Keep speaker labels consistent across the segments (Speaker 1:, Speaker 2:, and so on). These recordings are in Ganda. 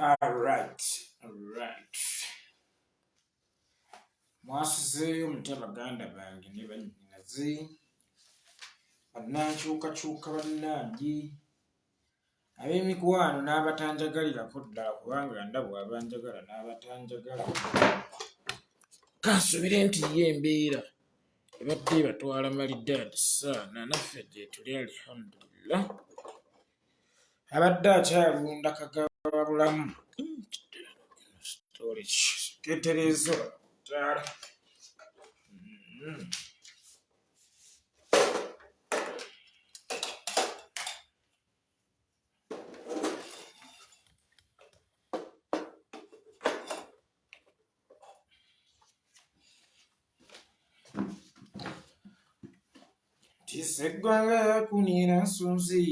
Speaker 1: All right. Mwasizeeyo mutya baganda bange ne bannyinaze bannankyukakyuka bannange ab'emikwano n'abatanjagalirako ddala kubanga ndabwa abanjagala n'abatanjagala kansubire nti ye embeera ebadde batwala malidaadi saana naffe gye tuli alhamdulillah abadde akyalunda kagaba bulamu storage keterezo tala Tisegwanga kunira nsunzi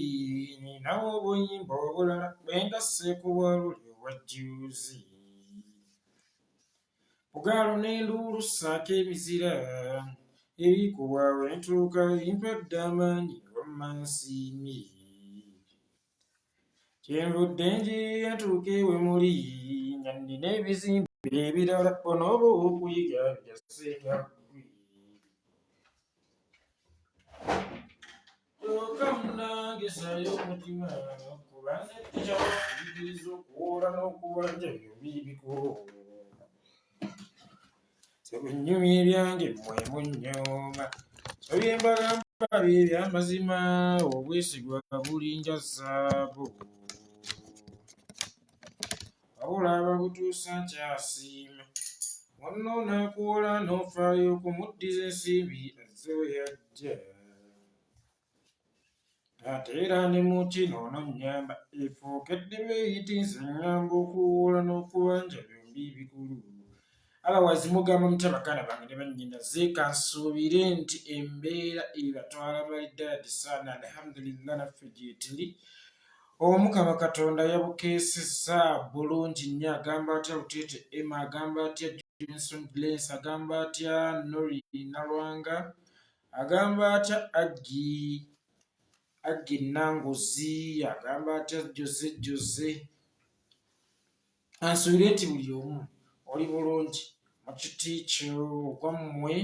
Speaker 1: ninawo obuyimba obulala bwengase ku bwaluli obwajjuuzi Bugalo n'enduulu ssaako emizira ebikubwawe entuuka bimpadde amaanyi wammansiimye kyenvudde njiya ntuuka ewe muli nga nnina ebizimbe ebirala onooba okuyiga byasenga Okamnangesayo omutima kubanga tekyakuyigiriza okuwola n'okubanja byobibiko sebunnyumya ebyange mmwe munnyooma so byembagamba bye ebyamazima obwesigwa bulinja zaabu wabula ababutuusa nkyasiima wonna onaakuwola n'ofaayo okumuddiza ensimbi ezoyajja ate era ne mu kino n'onnyamba efuukedde beeyitinze nngamba okuwoola n'okubanja byombi bikulu abawazi mugamba mutya baganda bange ne bannyinaze kansuubire nti embeera ebatwala malidaadi saana alhamdulillah naffe gye tuli omukama katonda yabukeesezza bulungi nnyo agamba atya Luteete Emma agamba atya Johnson Blaise agamba atya Nori Nalwanga agamba atya Aggi Nangozi agamba atya Jose ansuubire nti buli omu oli bulungi mu kiti kyo gwammwe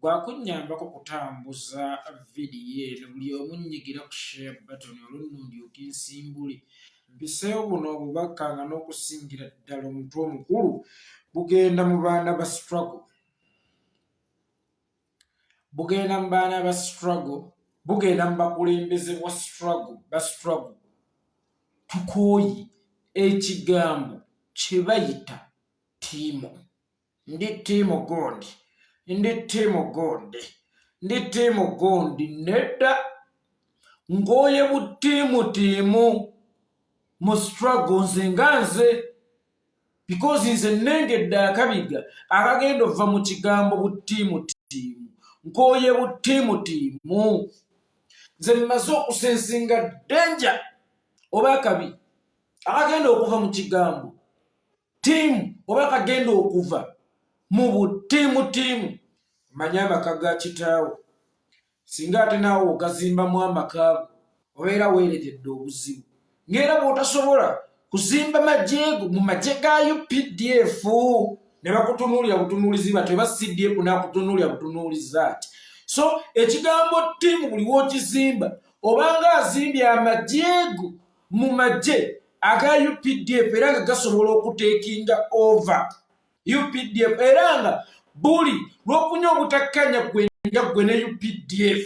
Speaker 1: gwakunnyambako kutambuza vidiyo eno buli omu nnyigira ku share button olunno ndyoke nsimbule mpiseewo buno obubaka nga n'okusingira ddala omutwe omukulu bugenda mu baana ba struggle bugenda mu baana ba struggle bugenda mu bakulembeze ba struggle tukooyi ekigambo kye bayita tiimu ndi tiimu gondi ndi tiimu gondi nedda ng'oye butiimu mu struggle nze nga nze because nze nnengedde akabiga akagenda ova mu kigambo butiimu ng'oye butiimu nze mmaze okusensinga denja oba akabi akagenda okuva mu kigambo tiimu oba kagenda okuva mu butiimu manya amaka ga kitaawo singa ate naawe ogazimbamu amakaago obeera weeretedde obuzibu ng'era bw'otasobola kuzimba majeego mu maje ga UPDF ne bakutunuulira butunuulizi bati eba CDF n'akutunuulira butunuulizi ati so ekigambo tiimu buli w'okizimba obanga azimbye amajeego mu maje aga UPDF era nga gasobola okuteekinga over UPDF era nga buli lw'okunya obutakkanya gwe ne UPDF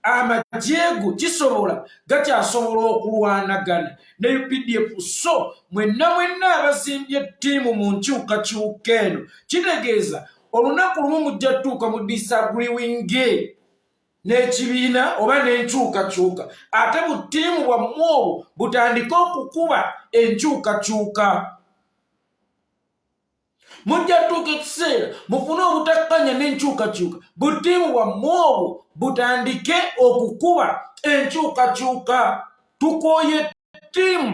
Speaker 1: amajeego kisobola gakyasobola okulwanagana ne UPDF so mwenna abazimbye ttiimu mu nkyukakyuka eno kitegeeza olunaku lumu mujja tuuka mu disagreeing n'ekibiina oba n'enkyukakyuka ate butiimu bwammwe obwo butandike okukuba enkyukakyuka mujja tuuka ekiseera mufune obutakkanya n'enkyukakyuka butiimu bwammwe obwo butandike okukuba enkyukakyuka tukooye ttiimu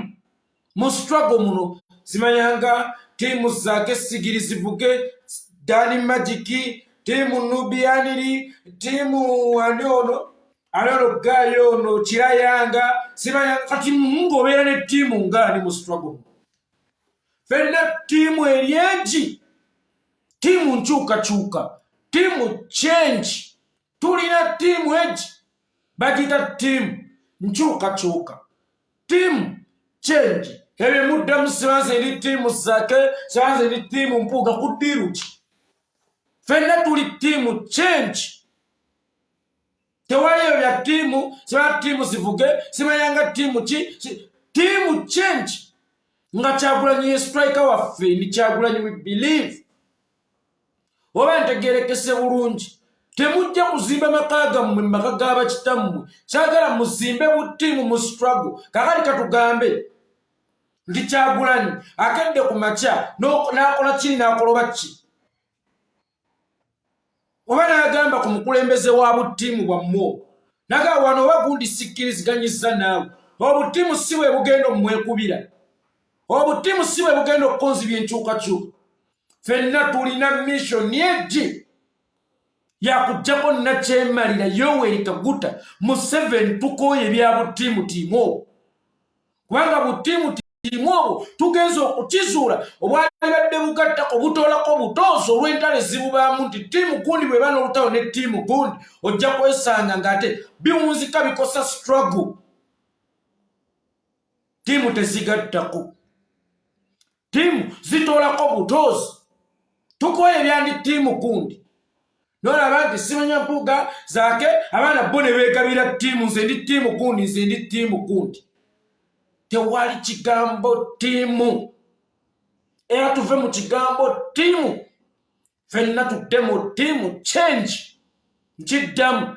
Speaker 1: mu struggle muno zimanyanga ttiimu zaake sigiri zivuge Dani Magiki ttiimu Nubianiri ttiimu aliono gayo ono kirayanga simanya kati ng'obeera ne ttiimu ngaani mu struggle fena timu eryengi timu nkyukakyuka timu change tulina timu egi bagita timu nkyukakyuka timu change ebyo muddamu sibanze eri timu zake sibanze eri timu mpuuga kuddiruki fena tuli timu change tewaliyo bya timu siba timu zivuge simayanga timu ki timu change nga Kyagulanyi striker waffe ni Kyagulanyi we believe oba ntegerekese bulungi temujja kuzimba maka gammwe maka g'abakitammwe kyagala muzimbe butiimu mu struggle kakali katugambe nti Kyagulanyi akedde ku makya n'akola kiri n'akoloba ki oba n'agamba ku mukulembeze wa butiimu bwammwe naga wano oba gundi sikkiriziganyizza naawe obutiimu si bwe bugenda omwekubira obutiimu si bwe bugenda okukonzibya enkyukakyuka fenna tulina mission egi yakujjako nakyemalira Yoweri Kaguta mu 7 tukooye ebya butiimu tiimu kubanga butiimu tiimu obwo tugenza okukizuula obwalibadde bugattako butoolako butoozi olw'entale zibubaamu nti tiimu gundi bwe bana olutawo ne tiimu gundi ojja kwesanga ng'ate biwunzika bikosa struggle tiimu tezigattako tiimu zitoolako butoozi tukooye ebyandi tiimu gundi nolaba nti simanya mpuuga zake abaana bo ne beegabira tiimu nze ndi tiimu gundi nze ndi tiimu gundi tewali kigambo tiimu era tuve mu kigambo tiimu fenna tudde mu tiimu change nkiddamu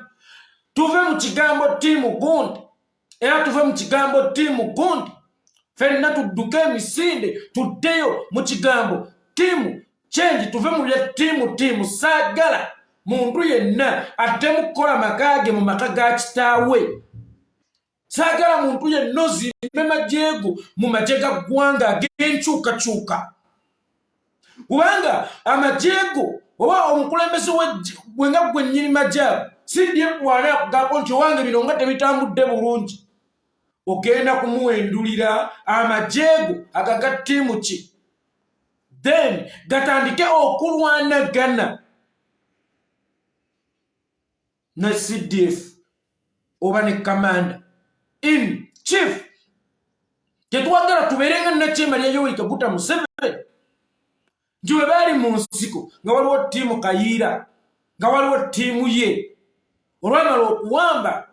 Speaker 1: tuve mu kigambo tiimu gundi era tuve mu kigambo tiimu gundi fenna tudduke emisinde tuddeyo mu kigambo tiimu change tuve mu bya tiimu saagala muntu yenna adde mu kukola maka ge mu maka ga kitaawe saagala muntu yenna ozimbe majeego mu magye ga ggwanga ag'enkyukakyuka kubanga amajeego oba omukulembeze wenga gwe nnyini majaago sidye bwana akugamba nti owange bino nga tebitambudde bulungi ogenda kumuwendulira amajeego agaga tiimu ki then gatandike okulwanagana na CDF oba ne commander in chief tetwagala tubeerenga nakyemalira Yoweri Kaguta Museveni njiwe baali mu nsiko nga waliwo tiimu Kayiira nga waliwo tiimu ye olwamala okuwamba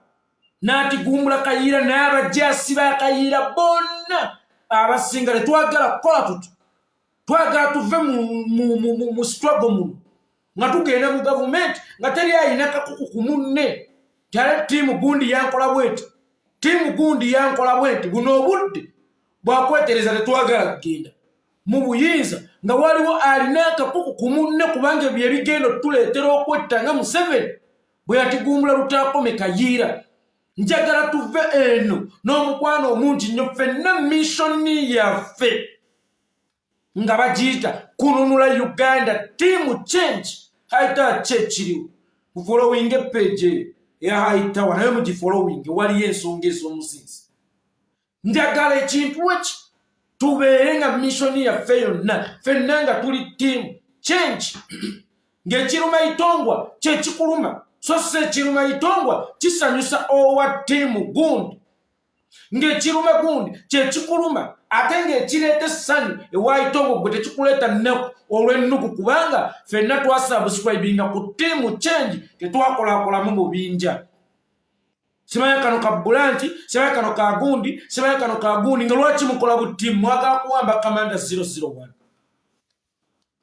Speaker 1: n'atigumbula Kayiira n'abajaasi ba Kayiira bonna abasinga tetwagala kukola tuti twagala tuve mu struggle muno nga tugenda mu gavumenti nga teri ayina kakuku ku munne tyale tiimu gundi yankola bweti tiimu gundi yankola bweti buno obudde bwakwetereza tetwagala kugenda mu buyinza nga waliwo alina akakuku ku munne kubanga bye bigenda tuleetera okwetta nga Museveni bwe yatigumbula Lutaakome Kayiira njagala tuve eno n'omukwano omungi nnyo ffenna missoni yaffe nga bagiyita kununula Uganda tiimu change haita kyekiriwo mufolowinga epage eya haitawa naye mugifolowinga waliyo ensonga ez'omuzinzi njagala ekintu eki tubeere nga missoni yaffe yonna ffenna nga tuli tiimu change ng'ekiruma Itongwa kyekikuluma so si ekiruma Itongwa kisanyusa owa tiimu gundi ng'ekiruma gundi kyekikuluma ate ng'ekireeta essani ewa Itongwa gwe tekikuleeta nnaku olw'ennugu kubanga ffenna twasubscribinga ku tiimu change tetwakolakolamu bubinja simanya kano ka bulanti simanya kano ka gundi simanya kano ka gundi nga lwaki mukola butiimu mwagala kuwamba kamanda 001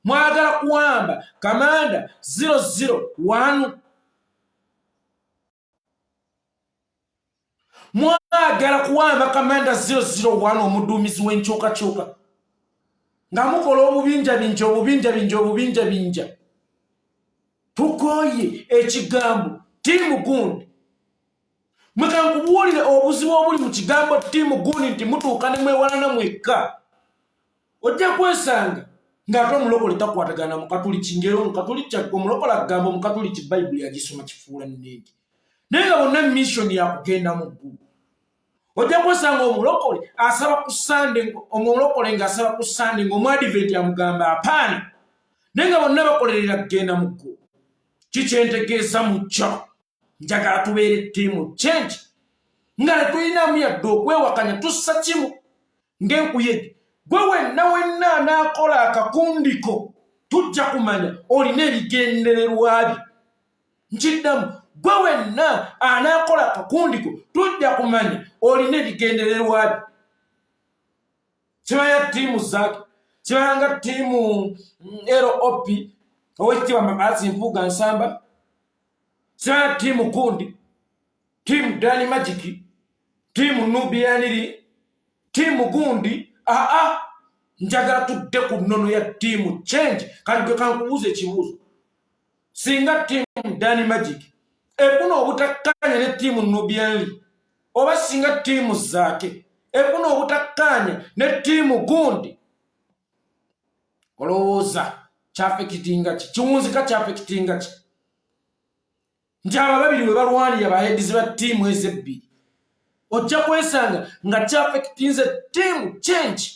Speaker 1: mwagala kuwamba kamanda 001 mwagala kuwamba kamanda 001 omuduumizi w'enkyukakyuka nga mukola obubinja binja tukooye ekigambo tiimu gundi mwekankubuulire obuzibu obuli mu kigambo tiimu gundi nti mutuuka ne mwewalana mwekka ojja kwesanga ng'ate omulokole takwatagana mukatuliki ngero mukatuliki omulokole agamba omukatuliki bayibuli yagisoma kifuula nnenge naye nga bonna mission yakugenda mu ggulu ojja kwesanga omulokole asaba ku Sunday, omulokole ng'asaba ku Sunday ng'omwadiventi amugamba apaana naye nga bonna bakolerera kugenda mu ggo. Kikyentegeeza mu kyo njagala tubeere ttiimu Change nga ne tulinamu yadde okwewakanya tussa kimu ng'enkuyege. Gwe wenna anaakola akakundiko tujja kumanya olina ebigendererwa bye. Nkiddamu, gwe wenna anaakola akakundiko tujja kumanya olina ebigendererwa bye. Kimanya ttiimu zaake, kimanya nga ttiimu LOP Oweekitiibwa Mabazi Mpuuga Nsamba, kimanya ttiimu gundi, ttiimu Dani Magic, ttiimu Nubiyaniri, ttiimu gundi. Njagala tudde ku nnono ya ttiimu Change. Kati kankubuuza ekibuuzo, singa ttiimu Dani Magic efuna obutakkanya ne ttiimu Nubiyaniri, oba singa ttiimu zaake efuna obutakkanya ne ttiimu gundi, olowooza kyafekitinga ki? Kiwunzika kyafekitinga ki? Nti abo babiri bwe balwanira baheedizi ba ttiimu ezebbiri, ojja kwesanga nga kyafekitinze ttiimu Change.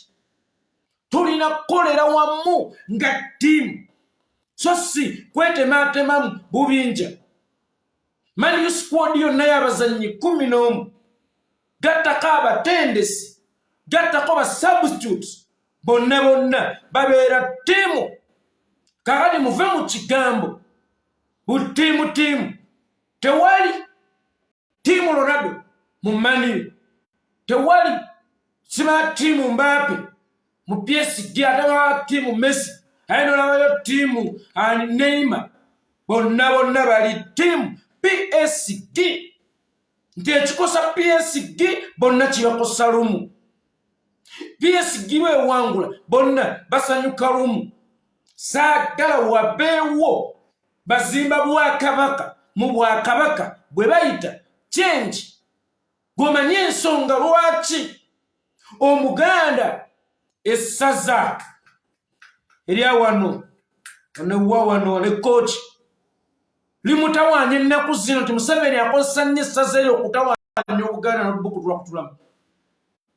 Speaker 1: Tulina kukolera wamu nga ttiimu, so si kwetematemamu bubinja. Mani squad yonna y'abazannyi 11 gattako abatendesi, gattako ba substitutes, bonna babeera ttiimu. Kakati muve mu kigambo ttiimu. Tewali ttiimu Ronaldo mu Mani, tewali sima ttiimu Mbappe mu PSG, ate ttiimu Messi, ate n'olabayo ttiimu Neymar, bonna bali ttiimu PSG. Nti ekikosa PSG bonna kibakosa lumu. PSG lwewangula bonna basanyuka lumu. Saagala wabeewo bazimba Bwakabaka mu Bwakabaka bwe bayita Change. Gomanye ensonga lwaki Omuganda essaza erya wano ne kooki limutawaanya ennaku zino nti Museveni akozesa nnyo essaza eryo okutawaanya Obuganda n'obukutula kutulamu.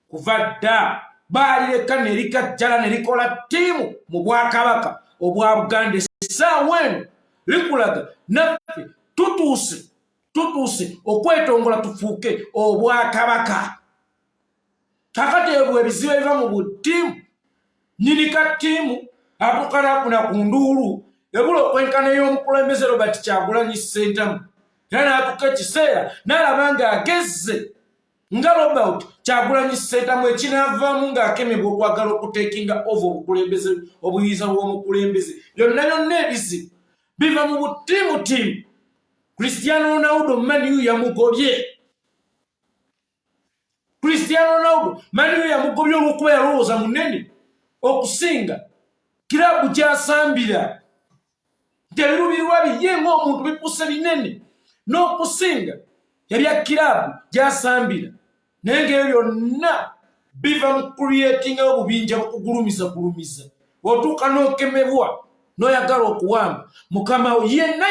Speaker 1: Kuva dda baalireka ne likajjala ne likola ttiimu mu Bwakabaka obwa Buganda. Essaawa eno likulaga naffe tutuuse okwetongola tufuuke Obwakabaka. Kakati ebyo ebizibu ebiva mu buttiimu, nnyini ttiimu atuuka n'afuna ku nduulu ebula okwenkana ey'omukulembeze Robert Kyagulanyi Ssentamu, era n'atuuka ekiseera n'alaba ng'agezze nga Robert Kyagulanyi Ssentamu ekinaavaamu ng'akemebwa okwagala okuteekinga ova obukulembeze, obuyinza bw'omukulembeze. Byonna ebizibu biva mu buttiimu. Cristiano Ronaldo Mani yamugobye. Cristiano Ronaldo Mani yamugobye olw'okuba yalowooza munene okusinga kirabu gy'asambira. Nti ebiruubirirwa biye ng'omuntu bipuse binene n'okusinga yabya kirabu gy'asambira. Naye ng'ebyo byonna biva mu creatinga obubinja bukugulumiza. Otuuka n'okemebwa n'oyagala okuwamba mukama yenna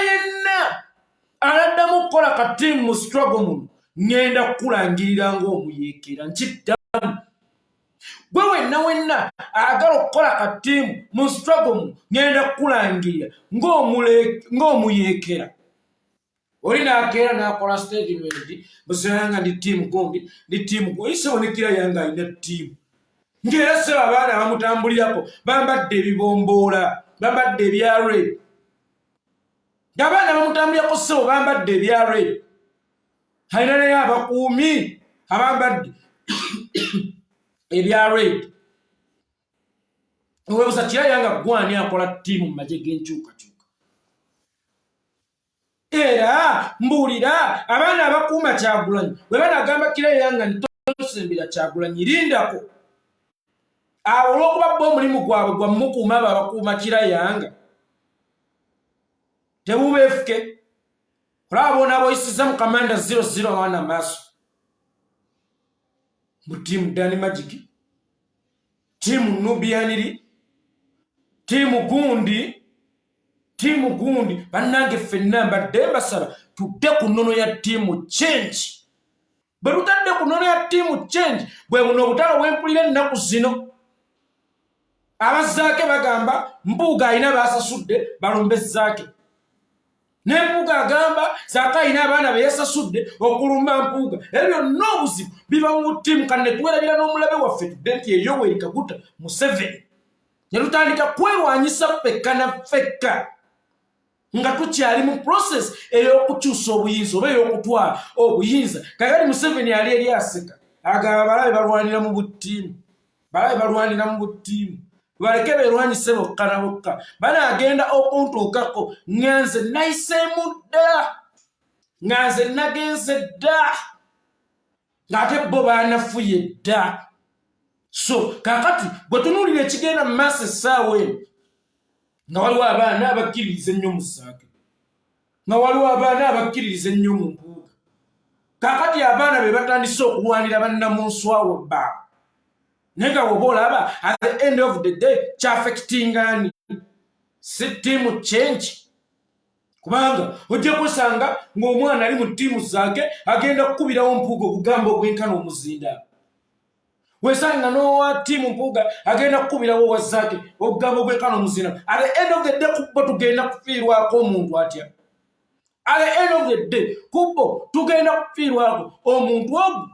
Speaker 1: aladdamu okukola katiimu mu struggle muno, ngenda kukulangirira ng'omuyeekera. Nkiddamu, gwe wenna ayagala okukola katiimu mu struggle muno, ngenda kukulangirira ng'omuyeekera. Oli n'akeera n'akola statement busiranga ndi ttiimu gundi, ndi ttiimu gundi. Isebonekera yange alina ttiimu. Ng'era seba abaana abamutambulirako bambadde ebibomboola, bambadde ebya red. Ng'abaana bamutambulirako sebo bambadde ebya red. Alina naye abakuumi abambadde ebya red. Weebuuza kirayanga gwani akola ttiimu mu magye g'enkyukakyuka. Era mbuulira abaana abakuuma Kyagulanyi bwe banagamba kirayanga ntosembera Kyagulanyi, lindako awo olw'okuba bo omulimu gwabwe gwa mukuuma abo abakuuma kirayanga tebubeefuke. Olaba boona boyisiza mu kamanda 00 abaana maaso mu ttiimu Dani Magic, ttiimu Nubiyaniri, ttiimu gundi bannange ffenna mbadde mbasaba tudde ku nnono ya ttiimu Change. bwe tutadde kunonera ttiimu Change bwe buno obutalo bwempulira ennaku zino abazzaake bagamba Mpuuga alina baasasudde balumbe Zaake ne Mpuuga agamba Zaake alina abaana be yasasudde okulumba Mpuuga ebyo byonna obuzibu biba mu ttiimu kanne tuwerabira n'omulabe waffe tudde nti Yoweri Kaguta Museveni ne tutandika kwerwanyisa ffekka na ffekka nga tukyali mu process ey'okukyusa obuyinza oba ey'okutwala obuyinza kakati Museveni ali eri aseka agamba balabe balwanira mu buttiimu baleke beerwanyise bokka na bokka banaagenda okuntuukako nganze nayiseemu dda nganze nagenze dda ng'ate bo baanafuye dda so kakati bwe tunuulira ekigenda mu maaso essaawa eno nga waliwo abaana abakkiririza ennyo mu Zaake nga waliwo abaana abakkiririza ennyo mu Mpuuga kakati abaana be batandise okulwanira bannamunswawo bbaabwe naye nga woba olaba at the end of the day kyafekitingani si ttiimu Change kubanga ojja kusanga ng'omwana ali mu ttiimu Zaake agenda kukubirawo Mpuuga okugamba ogwenkana omuzinda wesanga n'owa ttiimu Mpuuga agenda kukubirawo owa Zaake okugamba ogwenkana omuzinda at the end of the day kubbo tugenda kufiirwako omuntu atya at the end of the day kubbo tugenda kufiirwako omuntu ogu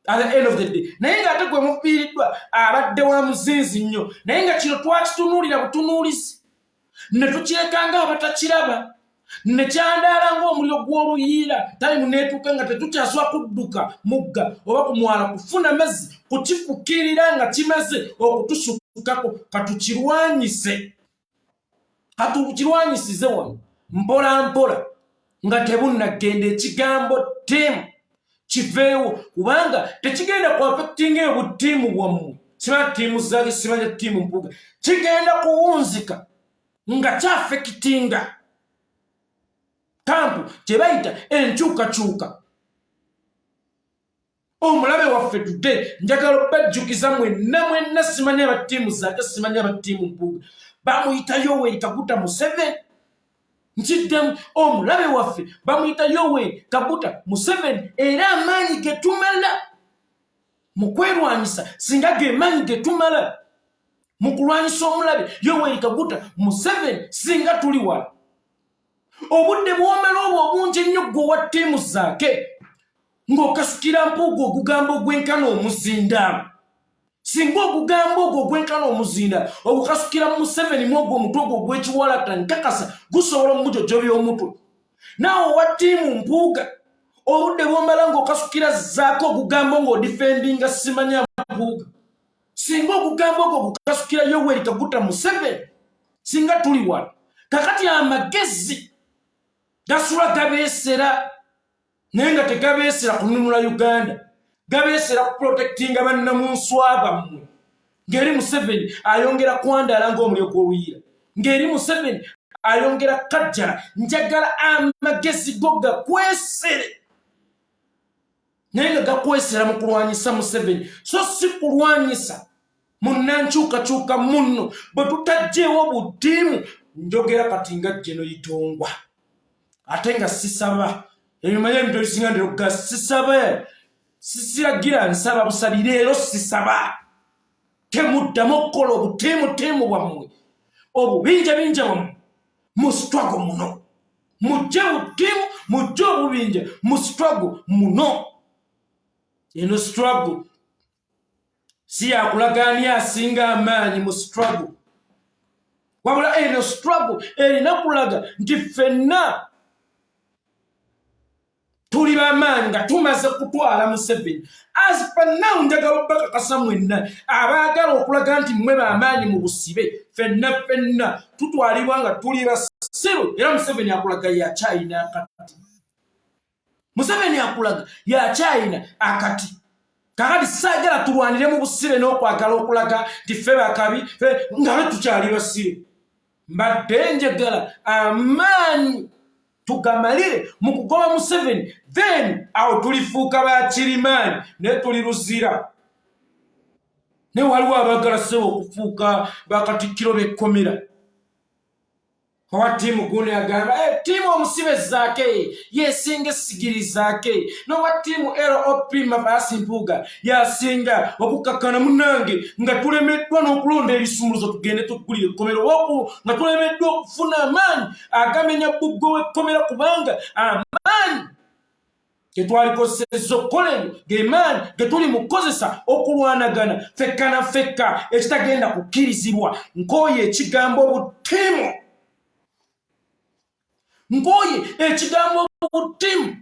Speaker 1: at the end of the day naye ng'ate gwe mufiiriddwa abadde wa muzinzi nnyo naye nga kino twakitunuulira butunuulizi ne tukireka abatakiraba ne kyandaala ng'omuliro gw'oluyiira tayimu neetuuka nga tetukyasobola kudduka mugga oba ku mwala kufuna mazzi kukifukirira nga kimaze okutusukako katukirwanyisize wano mpola mpola nga tebunnagenda ekigambo ttiimu kiveewo kubanga tekigenda kuafectinga obuttiimu bwammwe simanya ttiimu Zaake simanya ttiimu Mpuuga kigenda kuwunzika nga kyafekitinga kampu kye bayita enkyukakyuka omulabe waffe tudde njagala obajjukiza mwenna simanya abattiimu Zaake simanya abattiimu Mpuuga bamuyita Yoweri Kaguta Museveni nkiddemu omulabe waffe bamuyita Yoweri Kaguta Museveni era amaanyi ge tumala mu kwerwanyisa singa ge maanyi ge tumala mu kulwanyisa omulabe Yoweri Kaguta Museveni singa tuli wala obudde bw'omala obwo obungi ennyo gwe wa ttiimu Zaake ng'okasukira Mpuuga ogugamba ogwenkana omuzinda singa ogugamba ogwo ogwenkana omuzinda ogukasukira Museveni mu ogwo omutwe ogwo ogw'ekiwalata nkakasa gusobola omujojjobya omutwe naawe owa ttiimu Mpuuga obudde bw'omala ng'okasukira Zaake ogugamba ng'odifendinga simanya Mpuuga singa ogugamba ogwo gukasukira Yoweri Kaguta Museveni singa tuli wala kakati amagezi gasula gabeesera naye nga tegabeesera kununula Uganda gabeesera kuprotectinga bannamunswa bammwe ng'eri Museveni ayongera kwandaala ng'omuliro gw'oluyiira ng'eri Museveni ayongera kajjala njagala amagezi go gakwesere naye nga gakwesera mu kulwanyisa Museveni so si kulwanyisa munnankyukakyuka munno bwe tutagjeewo buttiimu njogera kati nga jjeno Itongwa ate nga sisaba ebimanya ebintu ebisinga ndega sisaba sisiragira nsaba busabi leero sisaba temuddamu okukola obuttiimu bwammwe obubinja bwammwe mu struggle muno mujje buttiimu mujje obubinja mu struggle muno eno struggle si yakulagaania asinga amaanyi mu struggle wabula eno struggle erina kulaga nti ffenna tuli bamaanyi nga tumaze kutwala Museveni as per now njagala bakakasa mwenna abaagala okulaga nti mmwe bamaanyi mu busibe ffenna tutwalibwa nga tuli basiru era Museveni akulaga yakyayina akati Museveni akulaga yakyayina akati kakati saagala tulwanire mu busibe n'okwagala okulaga nti ffe bakabi nga tukyali basiru mbadde njagala amaanyi tugamalire mu kugoba Museveni then awo tulifuuka bakirimaanyi ne tuli luzira ne waliwo abaagala ssebo okufuuka bakatikkiro b'ekkomera Owa tiimu guno yagamba tiimu omusibe zaake yesinga essigiri zaake n'owa tiimu LOP Mabasi Mpuuga yasinga okukakkana munnange nga tulemeddwa n'okulonda ebisumuluzo tugende tuggulire ekkomero woku nga tulemeddwa okufuna amaanyi agamenya bbuggo w'ekkomera kubanga amaanyi getwalikozesezza okukola ge maanyi ge tuli mu kukozesa okulwanagana fekka na fekka ekitagenda kukkirizibwa. Nkooye ekigambo obutiimu, nkooye ekigambo obutiimu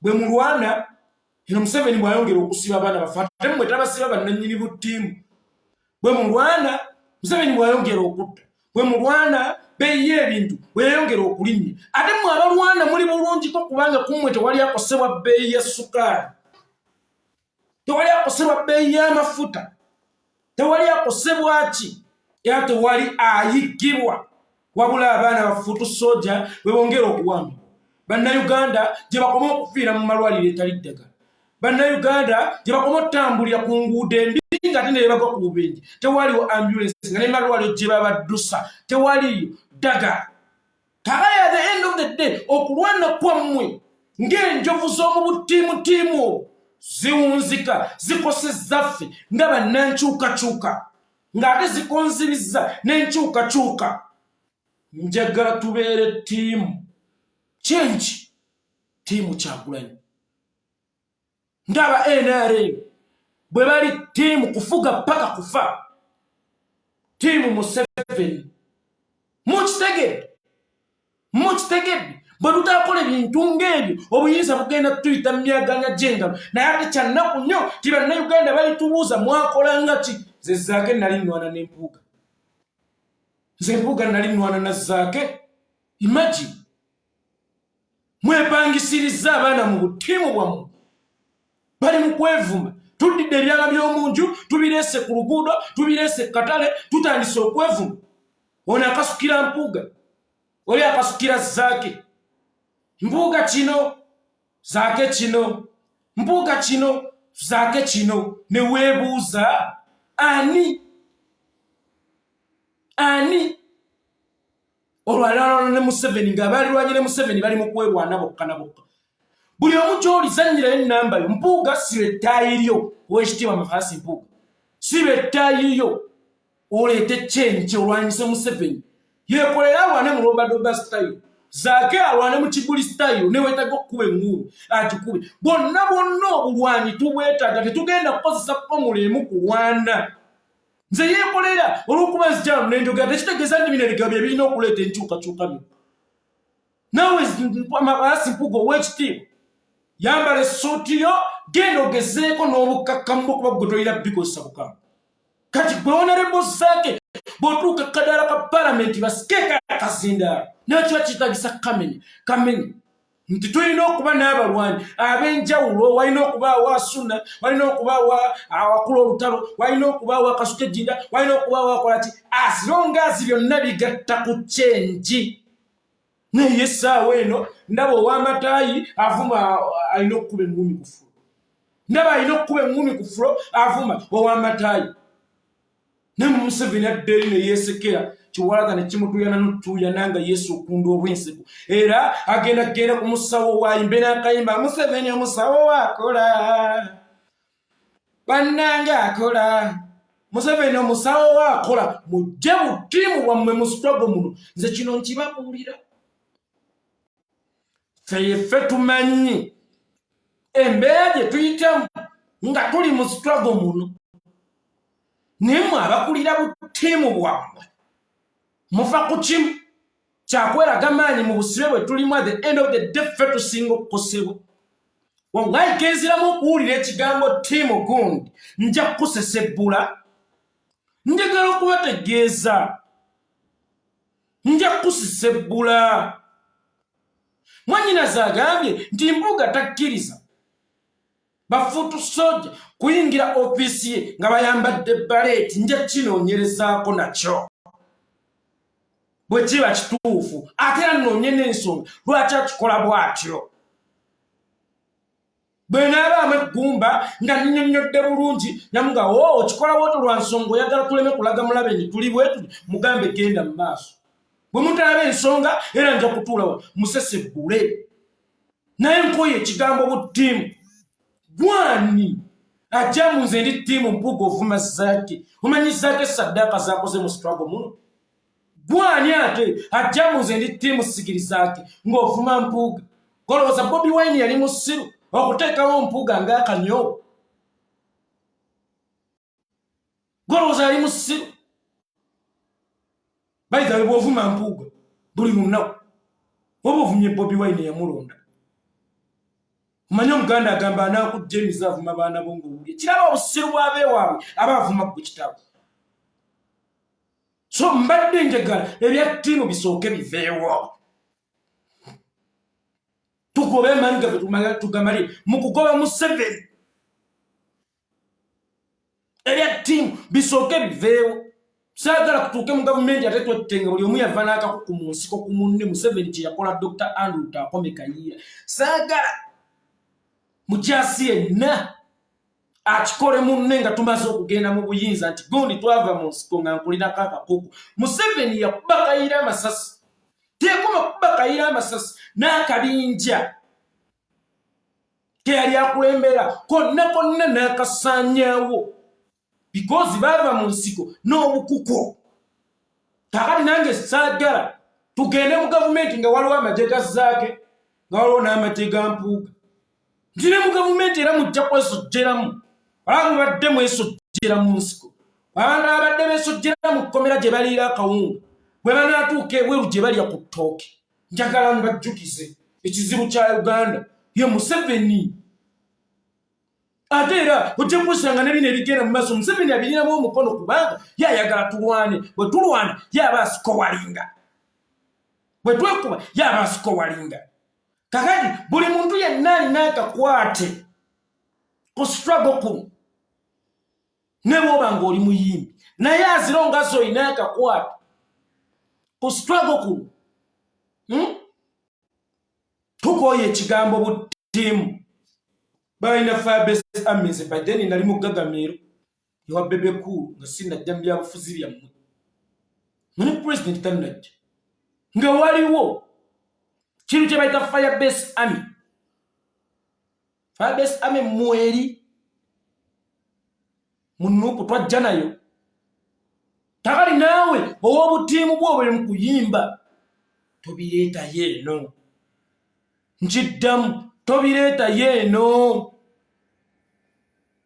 Speaker 1: bwe mulwana. Eno Museveni bw'ayongera okusiba abaana bafe ate mmwe tabasiba bannannyini buttiimu. Bwe mulwana Museveni bw'ayongera okutta, bwe mulwana beeyiye ebintu bweyongera okulinnya ate mmwe abalwana muli bulungiko kubanga kummwe tewali akosebwa bbeeyi ya sukaali, tewali akosebwa bbeeyi y'amafuta, tewali akosebwa ki era tewali ayiggibwa wabula abaana bafuutu soja bwe bongera okuwamba. Bannayuganda gye bakoma okufiira mu malwaliro etali ddagala, bannayuganda gye bakoma okutambulira ku nguudo embi nga ate ne bagwa ku bubenje tewaliwo ambulance nga ne malwaliro gye babaddusa tewaliyo ddagala. Kale at the end of the day okulwana kwammwe ng'enjovu z'omu buttiimutiimu ziwunzika zikosezaffe nga bannankyukakyuka ng'ate zikonzibizza n'enkyukakyuka. Njagala tubeere ttiimu Change ttiimu Kyagulanyi ng'aba NRM bwe bali ttiimu kufuga paka kufa, ttiimu Museveni. Mukitegedde bwe tutakola ebintu ng'ebyo obuyinza bugenda tuyita mu myaganya gy'engalo naye ate kyannaku nnyo ti bannayuganda balitubuuza mwakolanga ki? Nze Zaake nali nnwana n'Empuuga, nze Empuuga nali nnwana na Zaake. Imagine mwepangisiriza abaana mu buttiimu bwammwe bali mu kwevuma. Tuddidde ebyala by'omu nju tubireese ku luguudo tubireese katale tutandise okwevuma. Ono akasukira Mpuuga, oli akasukira Zaake. Mpuuga kino Zaake kino, Mpuuga kino Zaake kino, ne weebuuza ani olwalala ne Museveni ng'abalirwanye ne Museveni bali mu kwerwana bokka na bokka. Buli omu gy'oli zannyirayo ennamba yo. Mpuuga siba ettaayi lyo ow'ekitiibwa Mabasi Mpuuga, siba ettaayi lyo oleete Change olwanyise Museveni. Yekolera alwane mu lobadoba style, Zaake alwane mu Kiguli style, ne weetaga okkuba eŋŋuulu agikube. Bonna obulwanyi tubwetaaga, tetugenda kukozesa fomula emu kulwana. Nze Yekolera olw'okuba nzijala n'enjogera tekitegeeza nti bino ebigambo ebirina okuleeta enkyukakyuka byo. Naawe Mabasi Mpuuga ow'ekitiibwa yambala essuuti yo genda ogezeeko n'obukakkamu bw'okuba gwe tolina bikozesa bukambwe. Kati gwe Honorable Zaake bw'otuuka kadaala ka palamenti basikeeka akazindaala naye kiba kitagisa kamenyi nti tulina okuba n'abalwanyi ab'enjawulo. Walina okubaawo Asuna, walina okubaawo awakula olutalo, walina okubaawo akasuka ejjinja, walina okubaawo akola ki, as long as byonna bigatta ku Change. Naye essaawa eno ndaba ow'amataayi avuma alina okukuba eŋŋumi ku fulo, ndaba alina okukuba eŋŋumi ku fulo avuma ow'amataayi. Ne Museveni adda eri ne yeesekera kiwalaga ne kimutuyana n'otuyana nga Yesu okunda olw'enseko era agenda ku musawo waayimbe n'akayimba Museveni omusawo waakola bannange akola, Museveni omusawo waakola. Mujje buttiimu bwammwe mu struggle muno. Nze kino nkibabuulira ffe tumanyi embeera gye tuyitamu nga tuli mu struggle muno. Naye mmwe abakulira buttiimu bwammwe mufa ku kimu kyakweraga maanyi mu busibe bwe tulimu. At the end of the day ffe tusinga okukosebwa. Wallahi kenziramu okuwulira ekigambo ttiimu gundi nja kukusesebbula, njagala okubategeeza, nja kukusesebbula. Mwannyinaze agambye nti Mpuuga takkiriza bafuutu soja kuyingira ofiisi ye nga bayambadde baleeti. Nja kinoonyerezaako nakyo bwe kiba kituufu ate era nnoonye n'ensonga lwaki akikola bw'atyo. Bwe naabaamu eggumba nga nnyonnyodde bulungi namuga okikola bw'otyo lwa nsonga oyagala tuleme kulaga mulabenyi tuli bwe tuli, mugambe genda mu maaso. bwe mutalaba ensonga era nja kutuulawo musesebule naye nkoye ekigambo buttiimu gwani ajja mu nze ndi ttiimu mpuuga ovuma zaake omanyi zaake saddaaka zakoze mu struggle muno gwani ate ajja mu nze ndi ttiimu sigiri zaake ng'ovuma mpuuga golowooza Bobi Wine yali musiru okuteekawo mpuuga ng'akanyowo golowooza yali musiru bayithawe bw'ovuma mpuuga buli lunaku oba ovumye Bobi Wine yamulonda omanyi omuganda agamba anaakujja emize avuma baana bo ng'owulye kiraba obusiru bw'abeewaabwe aba avuma gwe kitabo so mbadde njagala ebya ttiimu bisooke biveewo tugobe maanyi gaffe tugamalire mu kugoba Museveni ebya ttiimu bisooke biveewo saagala kutuuke mu gavumenti ate twettenga buli omu yava n'akakuku mu nsiko ku munne Museveni kye yakola Dr. Andrew Takome Kayiira saagala mukyasi yenna akikole munne nga tumaze okugenda mu buyinza nti gundi twava mu nsiko nga nkulinako akakuku Museveni yakuba Kayiira amasasi tekoma kuba Kayiira amasasi n'akabinja ke yali akulembera konna n'akasaanyaawo because bava mu nsiko n'obukuko kakati nange saagala tugende mu gavumenti nga waliwo amagye ga zaake nga waliwo n'amagye ga mpuuga ndine mu gavumenti era mujja kwesojjeramu abantu badde mwesojjera mu nsiko abantu abadde beesojjera mu kkomera gye baliira akawunga bwe banaatuuka ebweru gye balya ku ttooke njagala mbajjukize ekizibu kya Uganda ye Museveni ate era ojja kusanga ne bino ebigenda mu maaso Museveni abirinamu omukono kubanga ye ayagala tulwane bwe tulwana ye aba asikowalinga bwe twekuba ye aba asikowalinga kakati buli muntu yenna alina akakwate ku struggle kuno ne bw'oba ng'oli muyimbi naye azironga z'olina akakwate ku struggle kuno tukoye ekigambo buttiimu balina fire-based armies by then nali mu Gagamiro ewa Bebe Cool nga sinnajja mu byabufuzi byammwe muni president tannajja nga waliwo kintu kye bayita fire-based army fire-based army mweri munuupu twajja nayo takali naawe ow'obuttiimu bwo buli mu kuyimba tobireeta yeeno nkiddamu tobireeta yeeno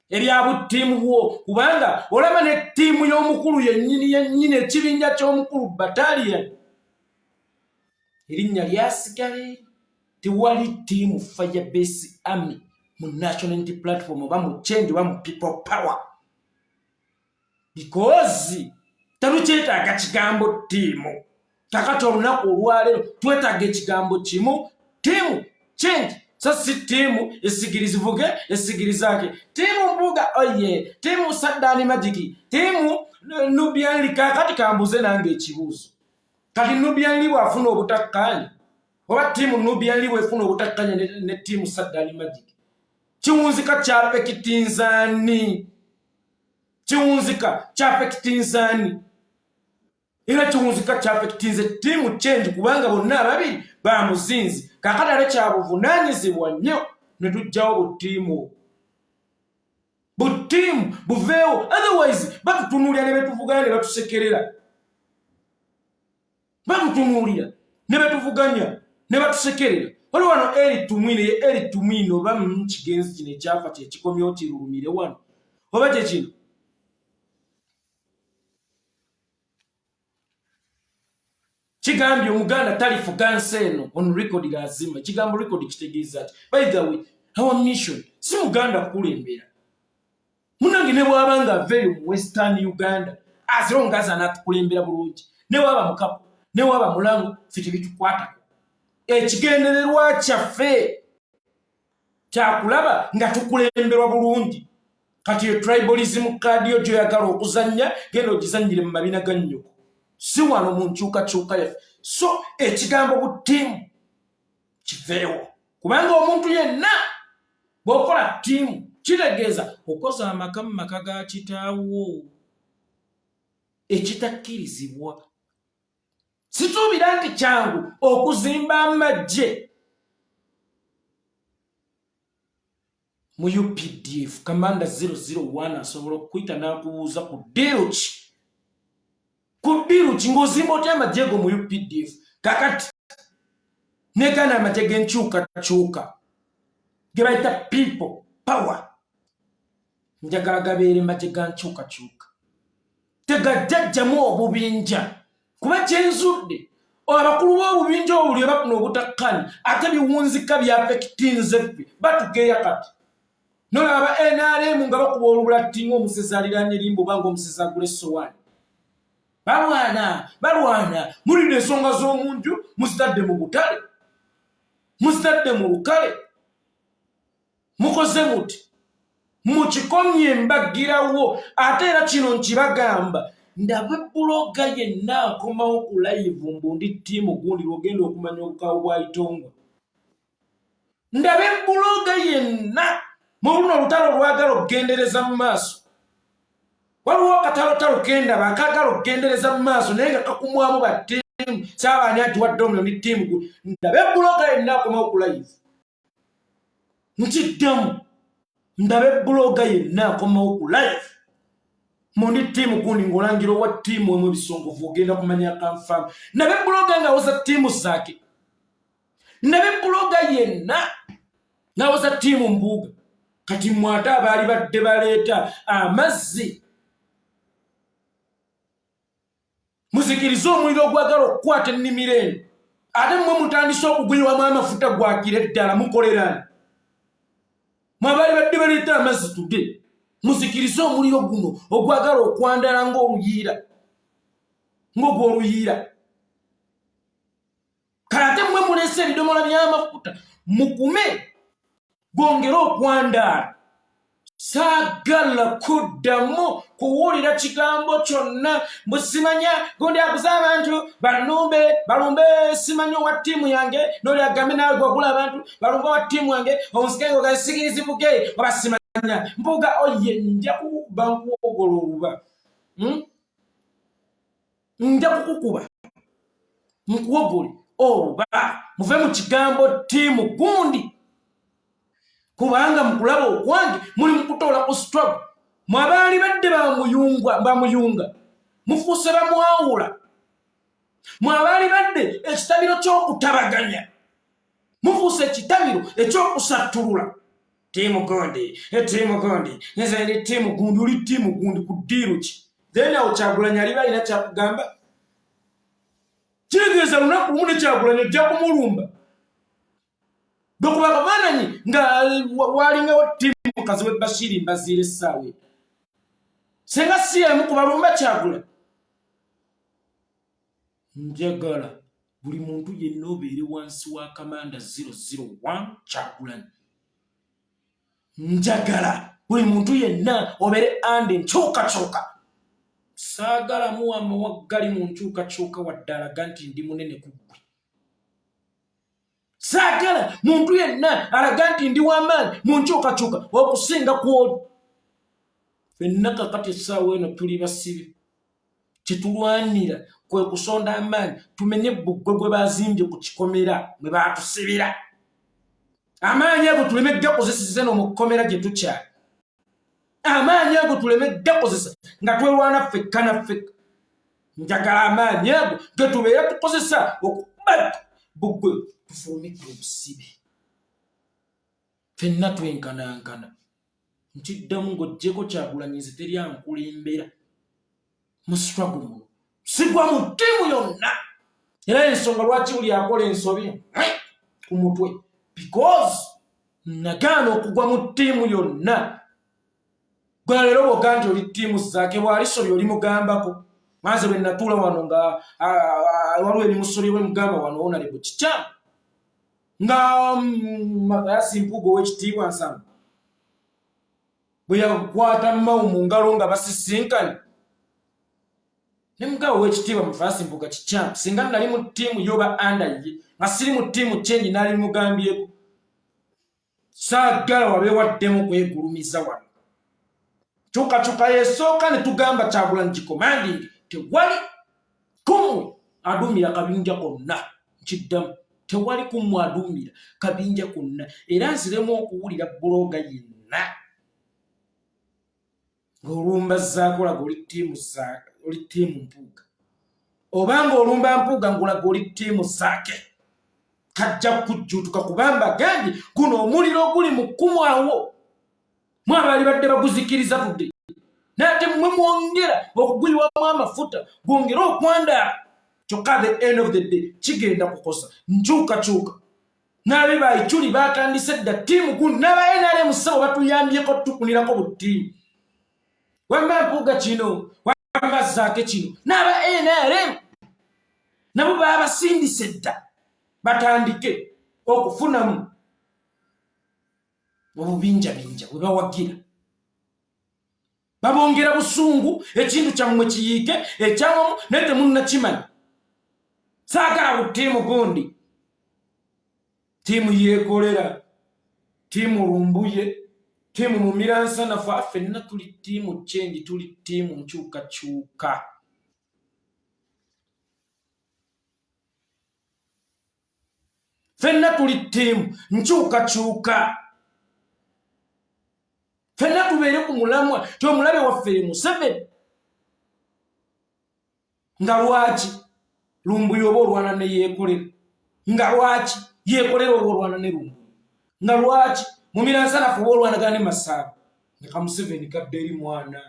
Speaker 1: ebya buttiimu bwo kubanga olaba ne ttiimu y'omukulu yennyini ekibinja ky'omukulu battalion erinnya lyasigale tewali ttiimu fire-based army mu national unity platform oba mu change oba mu people power because talukyetaaga kigambo ttiimu kakati olunaku olwaleero twetaaga ekigambo kimu ttiimu change so si ttiimu esigirizivuge esigirizaake ttiimu mbuga oye ttiimu Saddani Magiki ttiimu Nubian Li kakati kambuze nange ekibuuzo kati Nubian Li bw'afuna obutakkaanya oba ttiimu Nubian Li bw'efuna obutakkaanya ne ttiimu Saddani Magiki kiwunzika kyafekitinzaani kiwunzika kyafekitinzaani era kiwunzika kyafekitinze ttiimu change kubanga bonna ababiri bamuzinzi kakati ate kyabuvunaanyizibwa nnyo ne tuggyawo buttiimu buveewo otherwise batutunuulira ne betuvuganya ne batusekerera batutunuulira ne betuvuganya ne batusekerera wali wano eri tumwine oba kigenzi kino ekyafa kyekikomyewo kirulumire wano oba kyekino kigambye omuganda talifuga nsi eno on record lazima kigambo record kitegeeza ati by the way our mission si muganda kukulembera munange ne bw'aba nga aveeyo mu western Uganda azironga azanaatukulembera bulungi ne waba mukapu ne waba mulango ffe tebitukwatako ekigendererwa kyaffe kyakulaba nga tukulemberwa bulungi kati yo tribalism kadiyo gyoyagala okuzannya genda ogizannyire mu mabina ga nnyoko si wano mu nkyukakyuka yaffe so ekigambo buttiimu kiveewo kubanga omuntu yenna bw'okola ttiimu kitegeeza okoza amaka mu maka ga kitaawo ekitakkirizibwa Situubira nti kyangu okuzimba amagye mu UPDF. Kamanda 001 asobola okuyita n'akubuuza ku ddiiro ki? Ku ddiiro ki ng'ozimba otya amagye go mu UPDF? Kakati negana amagye g'enkyukakyuka ge bayita people power. Njagala gabeere magye ga nkyukakyuka, tegajjajjamu obubinja. Kuba kyenzudde abakulu b'obubinja obuli bafuna obutakkanya ate biwunzika byafekitinze ffe batugeya kati. Nolaba NRM nga bakuba olubulatti ng'omusezi aliraanye limbo banga omusezi agula essowaani. Balwana mulina ensonga z'omuntu muzitadde mu butale, muzitadde mu lukale, mukoze muti mukikomye mbagirawo. Ate era kino nkibagamba, ndaba buloga yenna akomawo ku live mbundi ttiimu gundi lwogenda okumanya obukawo bwa Itongwa. Ndabe buloga yenna mu luno olutalo olwagala okugendereza mu maaso. Waliwo akatalotalo kendaba akagala okugendereza mu maaso naye nga kakumwamu battiimu kyabani atuwadde omuloni ttiimu gundi. Ndabe buloga yenna akomawo ku live. Nkiddamu ndabe buloga yenna akomawo ku live mundi ttiimu gundi ng'olangira owa ttiimu emu ebisongovu ogenda kumanya akanfaamu. Ndabe buloga ng'awoza ttiimu zaake. Ndabe buloga yenna ng'awoza ttiimu mbuuga. Kati mwate abaali badde baleeta amazzi muzikirize omuliro ogwagala okukwata ennimiro eno, ate mmwe mutandise okugwirwamu amafuta gwakira eddala mukolerani. Mwabaali badde baleeta amazzi tudde muzikirize omuliro guno ogwagala okwandala ng'oluyiira, ng'ogw'oluyiira. Kale ate mmwe muleese ebidomola by'amafuta mukume gwongere okwandaala. Saagala kuddamu kuwulira kigambo kyonna bwe simanya gundi aguza abantu balumbe simanya owa ttiimu yange n'oli agambe naawe gwagula abantu balumbe owa ttiimu yange onsikengo gasigirizibuge oba simanya mbuga oye nja kukukuba nkuwogola oluba. Nja kukukuba nkuwogole oluba muve mu kigambo ttiimu gundi. Kubanga mukulaba okwange muli mukutoola ku struggle. Mwabaali badde bamuyunga mufuuse bamwawula. Mwabaali badde ekitabiro ky'okutabaganya mufuuse ekitabiro ekyokusattulula. Ttiimu gundi nze ndi ttiimu gundi oli ttiimu gundi ku ddiiro ki? Then awo Kyagulanyi aliba alina kyakugamba. Kitegeeza lunaku lumu ne Kyagulanyi ojja kumulumba. Dokuba kabananyi nga walingawo ttiimu mukazi we Bashiri Mbaziire essaawa. Senga si yemu kubalumba Kyagulanyi. Njagala buli muntu yenna obeere wansi wa Kamanda 001 Kyagulanyi. Njagala buli muntu yenna obeere ande nkyukakyuka. Saagala muwa mawaggali mu nkyukakyuka waddalaga nti ndi munene ku ggwe. Saagala muntu yenna alaga nti ndi w'amaanyi mu nkyukakyuka okusinga kw'oli. Ffenna kakati essaawa eno tuli basibe. Kye tulwanira kwe kusonda amaanyi tumenye bbugwe gwe baazimbye ku kikomera mwe baatusibira. Amaanyi ago tuleme gakozesa eno mu kkomera gye tukyali. Amaanyi ago tuleme gakozesa nga twerwana ffekka na ffekka. Njagala amaanyi ago ge tubeera tukozesa okubaka bbugwe tufulumidde obusibe. Ffenna twenkanankana. Nkiddamu ng'oggyeko Kyagulanyi nze teri ankulembera mu struggle muno. Sigwa mu ttiimu yonna. Era ensonga lwaki buli akola ensobi ku mutwe. Because nagaana okugwa mu ttiimu yonna. Gwe leero bw'ogaa nti oli ttiimu zaake bw'alisobya oli mugambako. Maze bwe natuula wano nga waliwo ebimusobye bwe mugamba wano onalebo kikyamu. Nga Makayasi Mpuuga ow'ekitiibwa Nsamba bwe yakwata Mao mu ngalo nga basisinkanye. Ne mugawo ow'ekitiibwa Makayasi Mpuuga kikyamu singa nali mu ttiimu yoba anda ye nga siri mu ttiimu Change nali mugambyeko. Saagala wabeewaddemu kwegulumiza wano. Kyukakyuka yesooka ne tugamba Kyagulanyi kikomandingi tewali kumwe adumira kabinja konna kiddamu tewali kumwadumira kabinja konna era nziremu okuwulira buloga yenna ng'olumba zaakolaga oli ttiimu mpuuga obanga olumba mpuuga ng'olaga oli ttiimu zaake kajja kujjuutuka kubamba gandi guno omuliro oguli mu kkumwawo mwabaali badde baguzikiriza tudde nate mmwe mwongera okuguyiwamu amafuta gwongera okwandaala kyokka the end of the day kigenda kukosa nkyukakyuka n'abe bayikyuli batandise dda ttiimu guno n'aba NRM ssebo batuyambyeko tukunirako buttiimu wamba mpuuga kino wamba zaake kino n'aba NRM nabo baba basindise dda batandike okufunamu obubinjabinja bwe bawagira babongera busungu ekintu kyammwe kiyiike ekyawamu naye temunnakimanyi saagala buttiimu gundi ttiimu yeekolera ttiimu lumbuye ttiimu mumiransanafu ffenna tuli ttiimu Change tuli ttiimu nkyukakyuka ffenna tuli ttiimu nkyukakyuka ffenna tubeere ku mulamwa ti omulabe waffe ye Museveni nga lwaki lumbuye oba olwana ne yeekolera nga lwaki yeekolera oba olwana ne lumbuye nga lwaki mumiransanafu oba olwanagana ne Masaba nga ka Museveni kadde eri mwana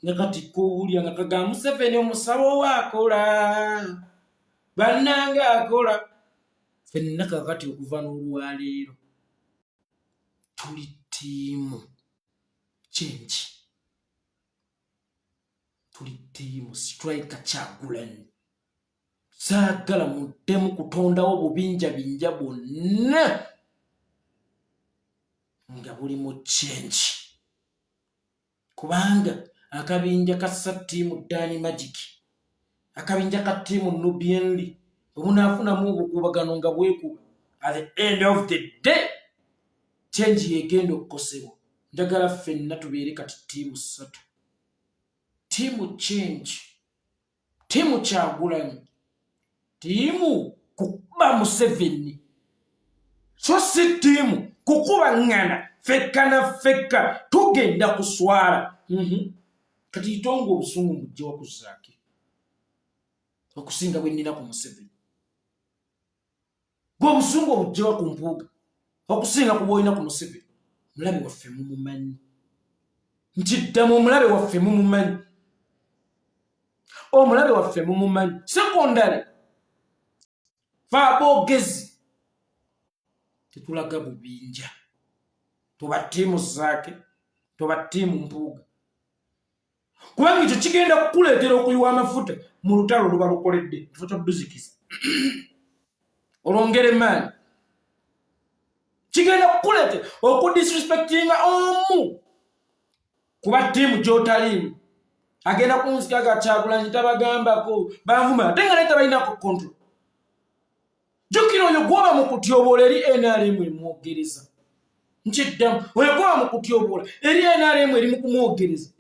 Speaker 1: nga katikko owulya nga kagamba Museveni omusawo waakola bannange akola ffenna kakati okuva n'olwaleero tuli ttiimu Change tuli ttiimu Striker Kyagulanyi saagala muddemu kutondawo bubinjabinja bwonna nga buli mu Change kubanga akabinja kassa ttiimu Dani Magic akabinja ka ttiimu Nubienli omunaafunamu obukubagano nga bwekuba at the end of the day Change yegenda okukosebwa njagala ffenna tubeere kati ttiimu ssatu ttiimu Change ttiimu Kyagulanyi ttiimu kukuba Museveni so si ttiimu kukuba ngana fekka na fekka tugenda kuswala kati Itongwa obusungu mbugyewa ku zaake okusinga bwe nnina ku Museveni gwe obusungu obugyewa ku mpuuga okusinga ku bw'olina ku Museveni mulabe waffe mumumanyi nkiddamu omulabe waffe mumumanyi omulabe waffe mumumanyi sekondale faabogezi tetulaga bubinja tuba ttiimu zaake tuba ttiimu mpuuga kubanga ekyo kigenda kukuleetera okuyiwa amafuta mu lutalo luba lukoledde kifo kya buzikiza olwongere maanyi kigenda kukuleetera okudisrespectinga omu kuba ttiimu gy'otaliimu agenda kunsika ga Kyagulanyi tabagambako banvuma ate nga naye tabalinako control jjukira oyo gwoba mu kutyoboola eri NRM emwogereza nkiddamu oyo gwoba mu kutyoboola eri NRM eri mu kumwogereza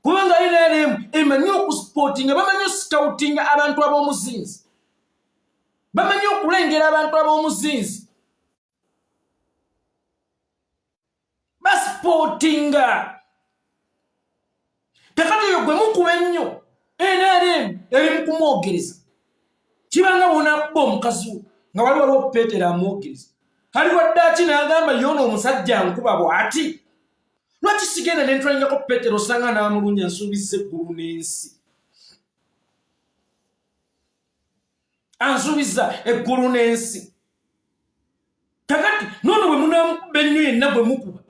Speaker 1: kubanga NRM emanyi okusupootinga bamanyi oscoutinga abantu ab'omuzinzi bamanyi okulengera abantu ab'omuzinzi basupootinga kakati oyo gwe mukuba ennyo NRM eri mu kumwogereza kibanga bonakuba omukazi we nga wali waliwo Peetero amwogereza aliwo ddaaki n'agamba yono omusajja nkuba bw'ati lwaki sigenda ne ntwalingako Peetero osanga n'amulunya nsuubizza eggulu n'ensi ansuubiza eggulu n'ensi kakati noono bwe munaamukuba ennyo yenna bwe mukuba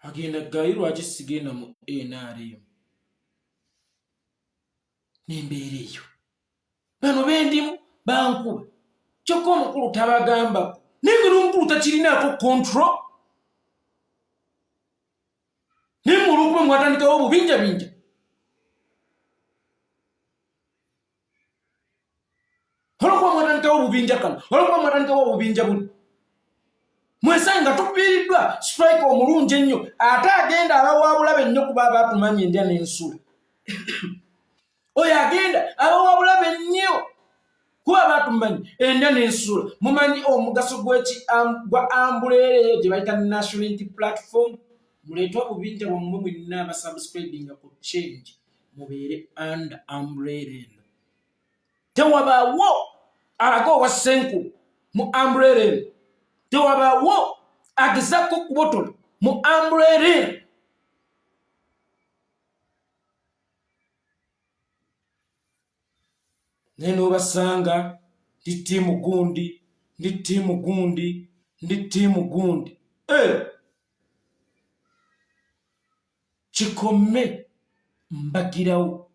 Speaker 1: agenda gayi lwaki sigenda mu NRM n'embeera eyo bano bendimu bankuba kyokka omukulu tabagambako naye nga n'omukulu takirinaako control naye mu olw'okuba mwatandikawo obubinjabinja olw'okuba mwatandikawo obubinja kano olw'okuba mwatandikawo obubinja buli mwesanga tupiiriddwa strike omulungi ennyo ate agenda abawabulabe ennyo kuba abatumanya endya n'ensula oyo agenda abawabulabe ennyo kuba abatumanya endya n'ensula mumanyi omugaso gwa ambulere gye bayita national unity platform muleetwa bubinja bwammwe mwenna abasubscribinga ku change mubeere under umbrella eno tewabaawo alaga owa ssenkulu mu umbrella eno tewabaawo agezako kubotola mu umbrella eno naye n'obasanga ndi ttiimu gundi ndi ttiimu gundi ndi ttiimu gundi kikome mbagirawo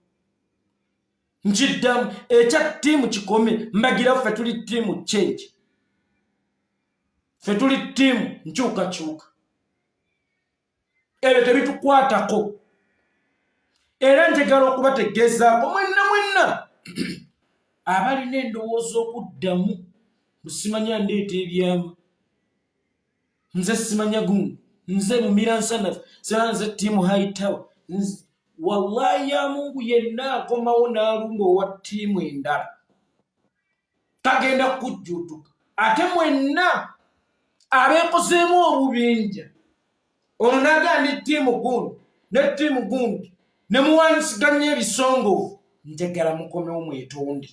Speaker 1: nkiddamu ekya ttiimu kikome mbagirawo ffe tuli ttiimu change ffe tuli ttiimu nkyukakyuka ebyo tebitukwatako era njagala okubategeezaako mwenna abalina endowooza okuddamu busimanya ndeeta ebyama nze simanya gundi nze mumira nsanafu sera nze ttiimu haitawa wallahi ya mungu yenna akomawo n'alumba owa ttiimu endala tagenda kujjuutuka ate mwenna abeekozeemu obubinja ono nagaa ne ttiimu gundi ne ttiimu gundi ne muwanyisiganya ebisongovu njagala mukomewo mwetonde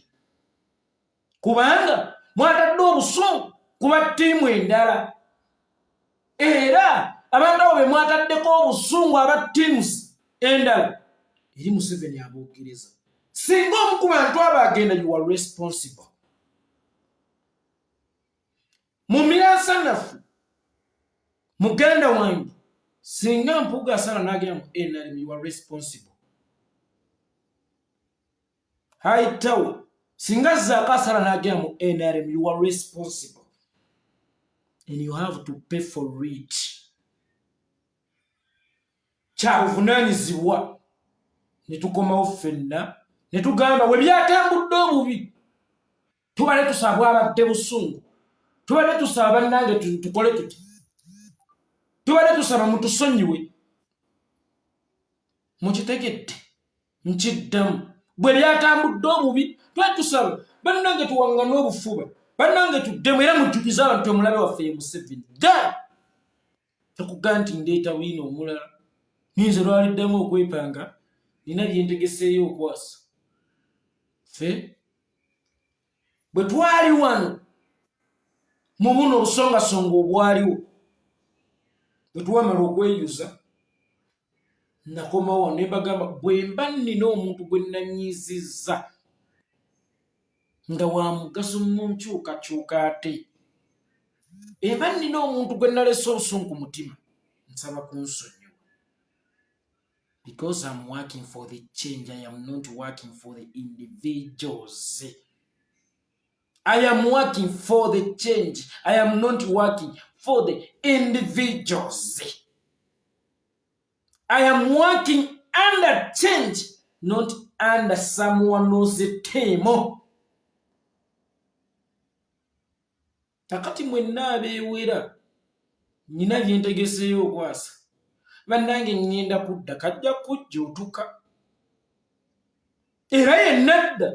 Speaker 1: kubanga mwatadde obusungu kuba ttiimu endala era abantu abo be mwataddeko obusungu aba ttiimusi endala eri Museveni abookiriza singa omu ku bantu abo agenda you are responsible mumira nsanafu muganda wange singa mpuuga asala n'agenda mu NRM you are responsible haitawa singa zaako asala n'agenda mu NRM you are responsible and you have to pay for it kyabuvunaanyizibwa ne tukomawo ffenna ne tugamba we byatambudde obubi tubale tusaba abadde busungu tubale tusaba bannange tukole tuti tubale tusaba mutusonyiwe mukitegedde nkiddamu bwe byatambudde obubi twatusaba bannange tuwangane obufuba bannange tuddemu era mujjukiza abantu omulabe waffe ye Museveni dda tokuga nti ndeeta wiina omulala ninze lwaliddemu okwepanga nina byentegeseeyo okwasa ffe bwe twali wano mu buno obusongasonga obwaliwo bwe twamala okweyuza nakomawo ne mbagamba bwe mba nnina omuntu gwe nnanyiizizza nga wa mugaso mu nkyukakyuka ate eba nnina omuntu gwe nalese obusungu ku mutima nsaba kunsonyiwa because I'm working for the change. I am not working for the individuals. I am working for the change. I am not working for the individuals. I am working under change, not under someone else's team. Takati mwenna abeewera nina byentegeseeyo okwasa bannange ngenda kudda kajja kujjuutuka era ye nedda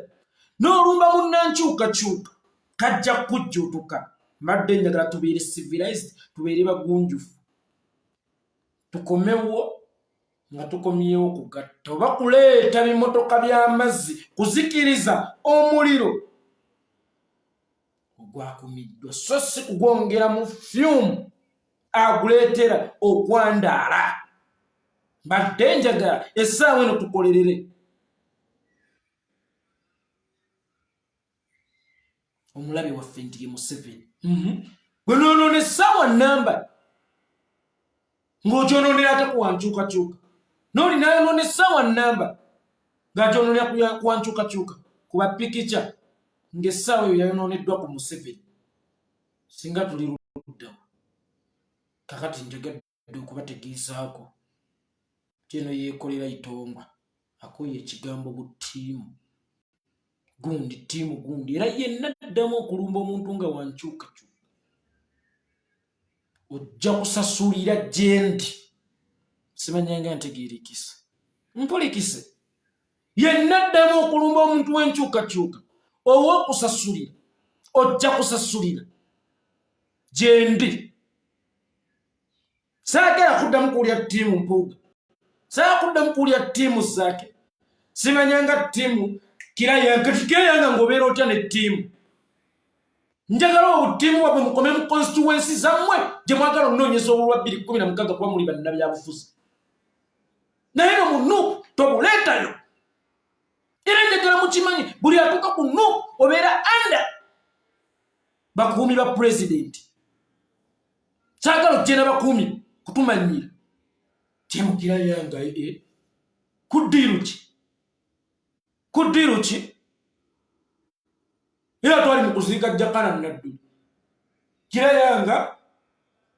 Speaker 1: n'olumba munnankyukakyuka kajja kujjuutuka mbadde njagala tubeere civilized tubeere bagunjufu tukomewo nga tukomyewo kugatta oba kuleeta bimotoka by'amazzi kuzikiriza omuliro ogwakumiddwa so si kugwongera mu fyumu aguleetera okwandaala mbadde njagala essaawa eno tukolerere omulabe waffe nti ye Museveni gwe noonoona essaawa namba ng'okyonoonera ate kuwankyukakyuka n'olinayonoona essaawa namba ng'akyonoonera kuwankyukakyuka kuba pikica ng'essaawa eyo yayonooneddwa ku Museveni singa tuli luddawo kakati njogadde okubategeezaako kino yeekolera Itongwa akoye ekigambo buttiimu gundi ttiimu gundi era yenna addamu okulumba omuntu nga wankyukakyuka ojja kusasulira gyendi. Simanyanga ntegeerekisa. Mpulikise. Yenna addamu okulumba omuntu w'enkyukakyuka. Ow'okusasulira. Ojja kusasulira. Gyendi. Saagala kuddamu kuwulira ttiimu Mpuuga. Saagala kuddamu kuwulira ttiimu zaake. Simanyanga ttiimu Kirayanga ng'obeera otya ne ttiimu. Njagala obutiimu bwabwe mukome mu constituency zammwe gye mwagala onoonyeza obulwa 2016 kuba muli bannabyabufuzi. Naye no mu Nuupu tobuleetayo. Era njagala mukimanyi buli atuuka ku Nuupu obeera anda bakuumi ba pulezidenti. Saagala ojje n'abakuumi kutumanyira. Ttiimu Kirayanga kuddiiru ki? Kuddiiru ki? Era twali mu kuziika Jakana Naddu. Kirayanga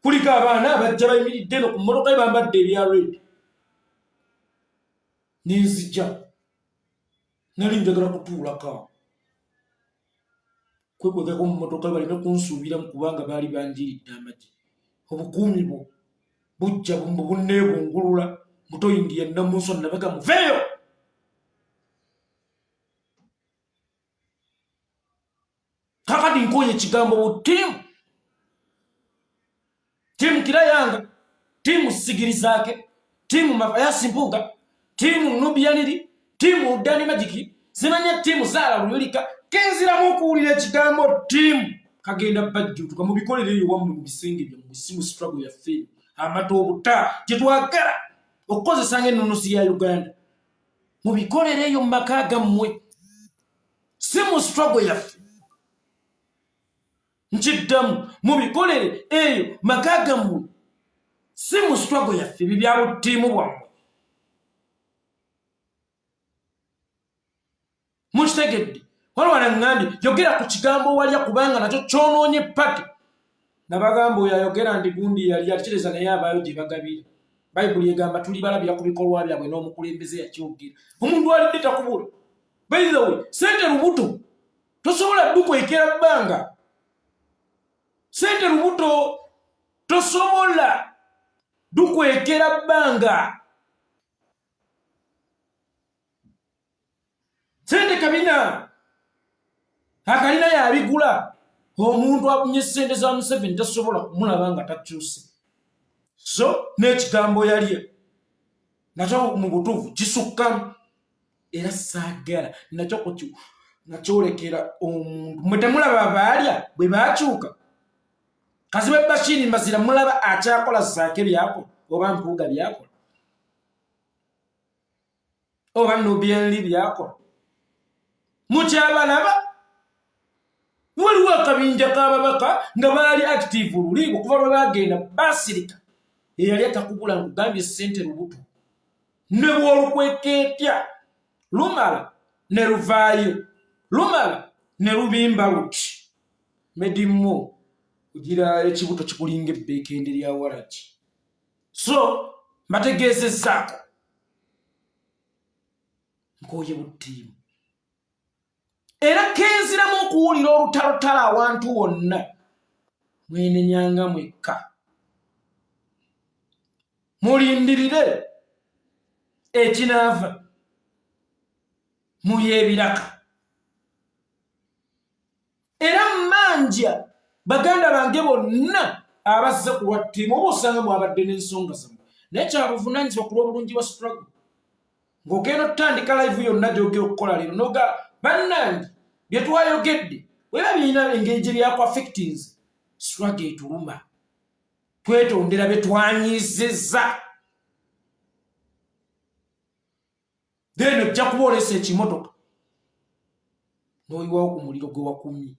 Speaker 1: kuliko abaana abajja bayimiridde eno ku mmotoka bambadde ebya red. Ninzija. Nali njagala kutuulako. Kwekwekako mu mmotoka balina kunsuubiramu kubanga baali banjiridde amagi. Obukuumi bwo bujja bunneebungulula mutoyindiya Namunswa nabaga muveeyo. Kakati nkoye ekigambo butiimu. Ttiimu Kirayanga, ttiimu Sigirizaake, ttiimu Mafayasi Mpuuga, ttiimu Nubiyaniri, ttiimu Dani Magiki, zimanya ttiimu Zaala Luyulika, kenziramu okuwulira ekigambo ttiimu. Kagenda bajjuutuka mu bikolere eyo wammwe mu bisenge byammwe si struggle yaffe. Amata obuta gye twagala okukozesa ng'ennunusi ya Uganda. Mu bikolere eyo mu maka gammwe si mu struggle yaffe. Nkiddamu mu bikolere eyo maka gammwe si mu struggle yaffe bibyalo ttiimu bwammwe. Mukitegedde waliwo naŋŋambye yogera ku kigambo walya kubanga nakyo kyonoonye pati. Nabagamba oyo ayogera nti gundi yali akitereza naye abaayo gye bagabira. Bayibuli egamba tuli balabira ku bikolwa byabwe n'omukulembeze yakyogera. Omuntu alidde takubula. By the way, sente lubuto tosobola ddu kwekera bbanga. Sente lubuto tosobola ddu kwekera bbanga. Sente kabina akalina yabigula. Omuntu akunye sente za Museveni tasobola kumulaba nga takyuse. So n'ekigambo yalya nakyo mu butuufu kisukkamu. Era saagala nakyolekera omuntu mwe temulaba abaalya bwe baakyuka. Kazibe Bashiri Mbazira mulaba akyakola Zaake byakola oba Mpuuga byakola oba Nubiyaniri byakola. Mukyabalaba waliwo akabinja k'ababaka nga baali active luli okuva lwe bagenda basirika. Eyali atakubula nkugambye ssente lubuto ne bw'olukweketya lumala ne luvaayo lumala ne lubimba luti medimmo kugira ekibuto kikulinga ebbeekende lya waragi. So mbategeezezzaako nkoye buttiimu. Era kenziramu okuwulira olutalotala awantu wonna mwenenyanga mwekka. Mulindirire ekinaava muyeebiraka. Era mmanja baganda bange bonna abazze ku lwa ttiimu oba osanga mwabadde n'ensonga zammwe naye kyabuvunaanyizibwa ku lw'obulungi bwa struggle. Ng'ogenda otutandika live yonna gy'ogenda okukola leero noga bannange bye twayogedde weba birina engeri gye byakuaffectings struggle etuluma. Twetondera bye twanyiizizza. Then ojja kuba olesa ekimotoka n'oyiwawo ku muliro gwe wakumye.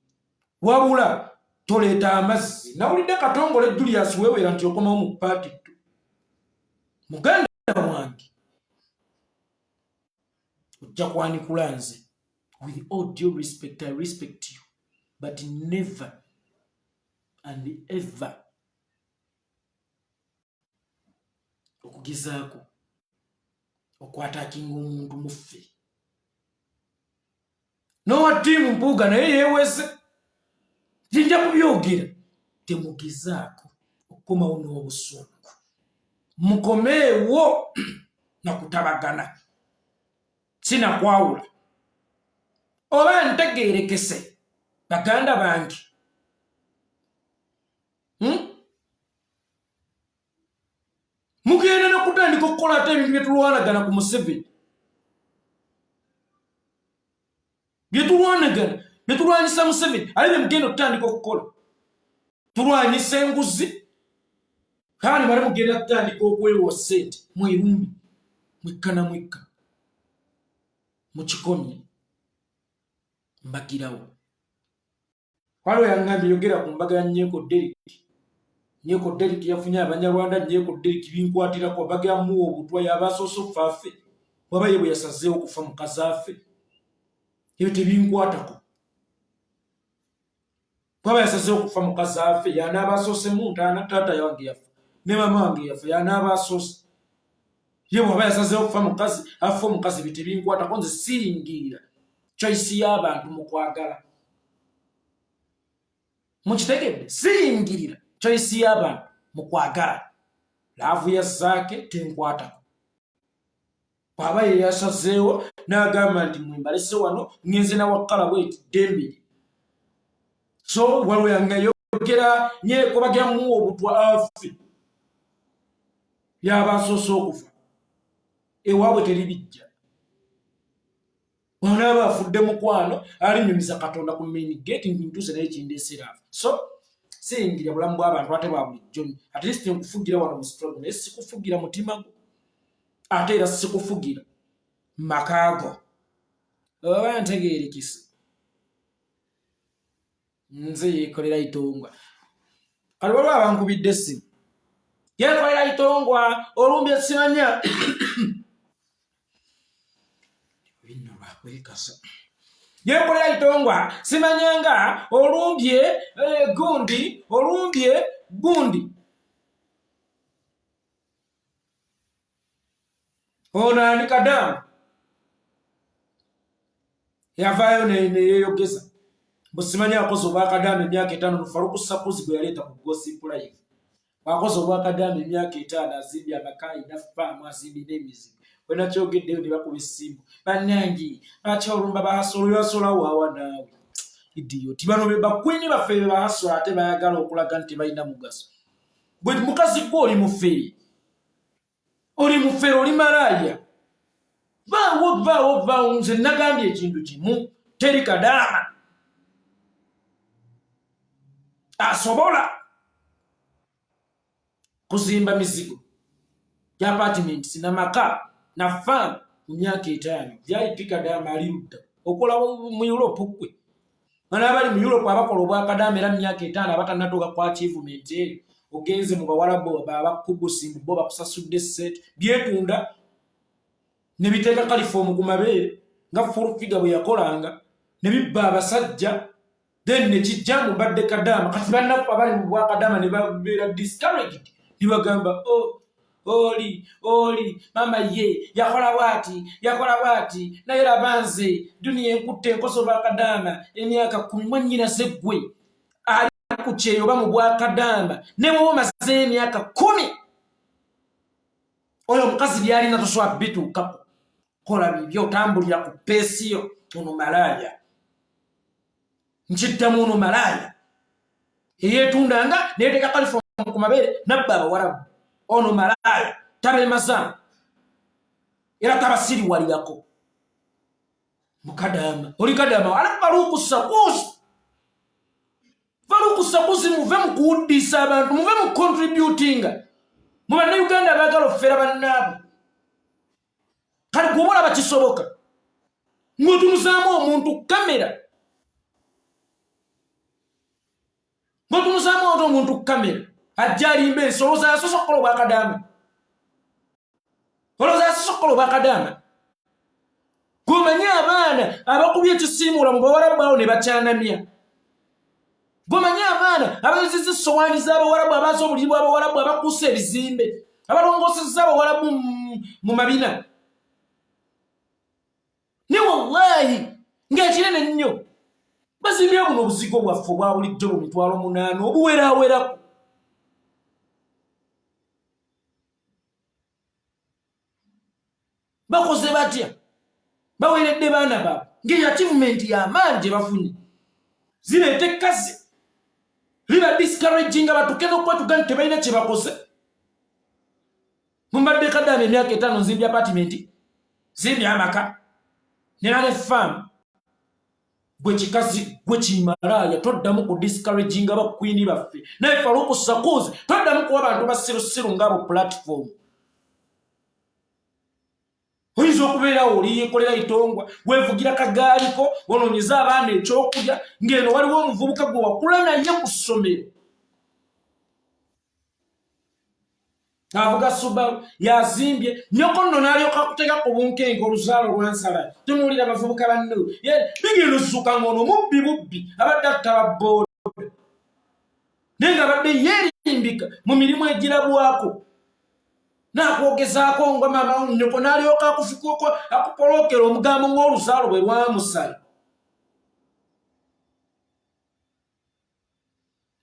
Speaker 1: Wabula toleeta amazzi. Nawulidde Katongole Julius weewera nti okomawo mu paati ttu. Muganda wange ojja kwanikula nze. With all due respect, I respect you. But never and ever okugezaako okwataakinga omuntu muffe. N'owa ttiimu Mpuuga naye yeeweze. Jinja kubyogera temugezaako komawo n'obusungu mukomeewo nakutabagana sinakwawula oba ntegeerekese baganda bange mugenda nakutandika okukola ate ebintu byetulwanagana ku Museveni byetulwanagana byetulwanyisa Museveni ali bemugenda okutandika okukola tulwanyisa enguzi kandi bali mugenda kutandika okwewa ssente mwerumbi mwekka na mwekka mukikomye mbagirawo waliwo yangambye yogera ku mbaga ya Nyeko Derek yafunye abanyarwanda Nyeko Derek binkwatirako baga yamuwa obutwa yabasoose faffe waba ye bwe yasazeewo okufa mukazi affe ebyo tebinkwatako waba yasazeewo okufa mukazi affe yanaabasoose mu ntaana taata wange yafa ne mama wange yafa yanaabasoose ye waba yasazeewo okufa mukazi afa omukazi ebyo tebinkwatako nze siringirira choice y'abantu mu kwagala mukitegedde siringirira choice y'abantu mu kwagala laavu ya zaake tenkwatako bw'aba ye yasazeewo n'agamba nti mwembalese wano ngenze nawakala bweti dembiri so waliwo yangayogera Nyeko bagyamuwa obutwa affe yabasoose okufa ewaabwe teribijja wanaaba afudde mukwano alinyumiza Katonda ku main gate ntuuse naye kindeesera so siyingira bulamu bw'abantu ate bwa bulijjo at least nkufugira wano mu struggle naye sikufugira mutima gwo ate era sikufugira makaago oba ntegeerekise nze yekolera Itongwa kali waliwo abankubidde essimu yekolera Itongwa olumbye simanya bino bakwekasa yekolera Itongwa simanyanga olumbye gundi olumbye gundi ona ni kadamu yavaayo neyeyogeza busimanya akoze obwakadamu emyaka 5 Nufaruku Sakuzi gwe yaleeta ku Gossip Live akoze obwakadamu emyaka 5 azimbye amakayi nafaamu azimbye n'emizigo wena kyogeddeyo ne bakuba essimu bannangi akyolumba bahasolo yasola waawa naawe idioti bano be bakwini baffe be bahasolo ate bayagala okulaga nti balina mugaso bwe mukazi gwe oli mufeeri oli malaya vaawo nze nagambye ekintu kimu teri kadaama asobola kuzimba mizigo ya apartment na maka na farm mu myaka 5 VIP kadaama ali ludda okola mu Europe kwe bana abali mu Europe abakola obwakadaama era mu myaka 5 abatanatoka kwa achievement eyo ogenze mu bawalabo abakubusimbu bo bakusasudde set byetunda ne biteeka kalifomu ku mabeere nga full figure bwe yakolanga ne bibba abasajja then ne kijja mu badde kadaama kati bannafu abali mu bwakadaama ne babeera discouraged nibagamba oli mama ye yakola bwati naye labanze dunia enkutte enkoso bwakadaama emyaka 10 mwanyina seggwe ali ku kyeyo ba mu bwakadaama ne bwo maze emyaka 10 oyo mukazi byalina toswa bituukako kola bibyo otambulira ku peesiyo ono malaya nchiddamu ono malaya eyetundanga neeteka kalifomu ku mabeere nabba abawarabu ono malaya tabemaza era tabasiriwalirako mukadaama oli kadaama ala Faruku Sakuzi muve mu kuwuddisa abantu muve mu contributinga mu bannayuganda baagala ofera bannaabo kale gwobola bakisoboka ng'otumuzaamu omuntu kamera ajja alimba ensoloza yasosokola obwakadaama gomanye abaana abakubye ekisiimuula mu bawarabu awo ne bakyanamya gomanye abaana abaziza essowaani z'abawarabu abaaza obuliri bw'abawarabu abakuusa ebizimbe abalongoosezza abawarabu mu mabina ne wallahi ng'ekinene nnyo bazimbye buno obuzigo bwaffe obwa bulijjo mu 8,000 obuwerawerako bakoze batya baweredde baana baabwe ngeri achievement y'amaanyi gye bafunye zireeta ekkazi liba discouraging abatuuke n'okwetuga nti tebalina kye bakoze. Mumbadde kaddaama emyaka 5 nzimbye apartment zimbye amaka ne nale farm gwe kikazi gwe kimalaaya toddamu ku discouraging abakwini baffe naye faluku sakuzi toddamu kuwa abantu basirusiru ng'abo platform. Oyinza okubeerawo oli yekolera Itongwa weevugira kagaaliko wonoonyeza abaana ekyokulya ng'eno waliwo omuvubuka gwe wakula naye ku ssomero avuga Subaru yazimbye nyoko nno n'alyoka kuteeka ku bunkenke oluzaalo lwansala. Tunuulira abavubuka banno bigenda Zukuka ng'ono mubbi abadde ataba booda naye ng'abadde yeerimbika mu mirimu egirabwako n'akwogezaako nga mama nyoko n'alyoka akufukuko akupolokera omugambo ng'oluzaalo bwe lwamusala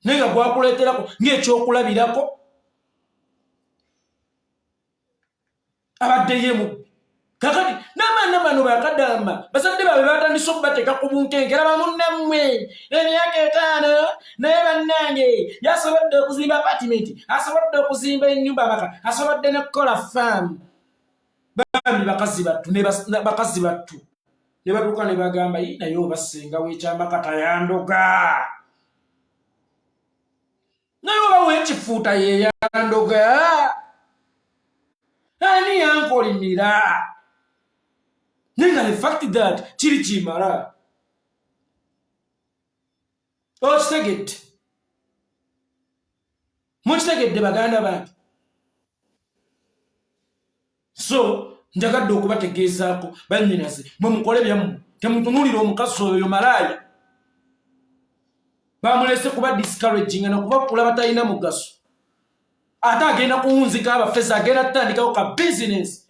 Speaker 1: naye nga gwakuleeterako ng'ekyokulabirako abadde yemu kakati n'abaana bano bakadamba bazadde baabwe batandise okubateeka ku bunkenke laba munnammwe emyaka 5 naye bannange yasobodde okuzimba apartment asobodde okuzimba ennyumba maka asobodde n'okukola faamu bambi bakazi battu ne batuuka ne bagamba naye oba ssenga w'ekyambaka tayandoga naye oba w'ekifuuta yeyandoga ani yankolimira nenga the fact that kiri kimala mukitegedde baganda bantu. So njagadde okubategeezaako bannyinaze mwe mukole byammwe temutunuulira omukazi oyo malaaya bamulese kuba discouraging nokubakkula batalina mugaso ate agenda kuwunzika abafesi agenda tutandikawo ka business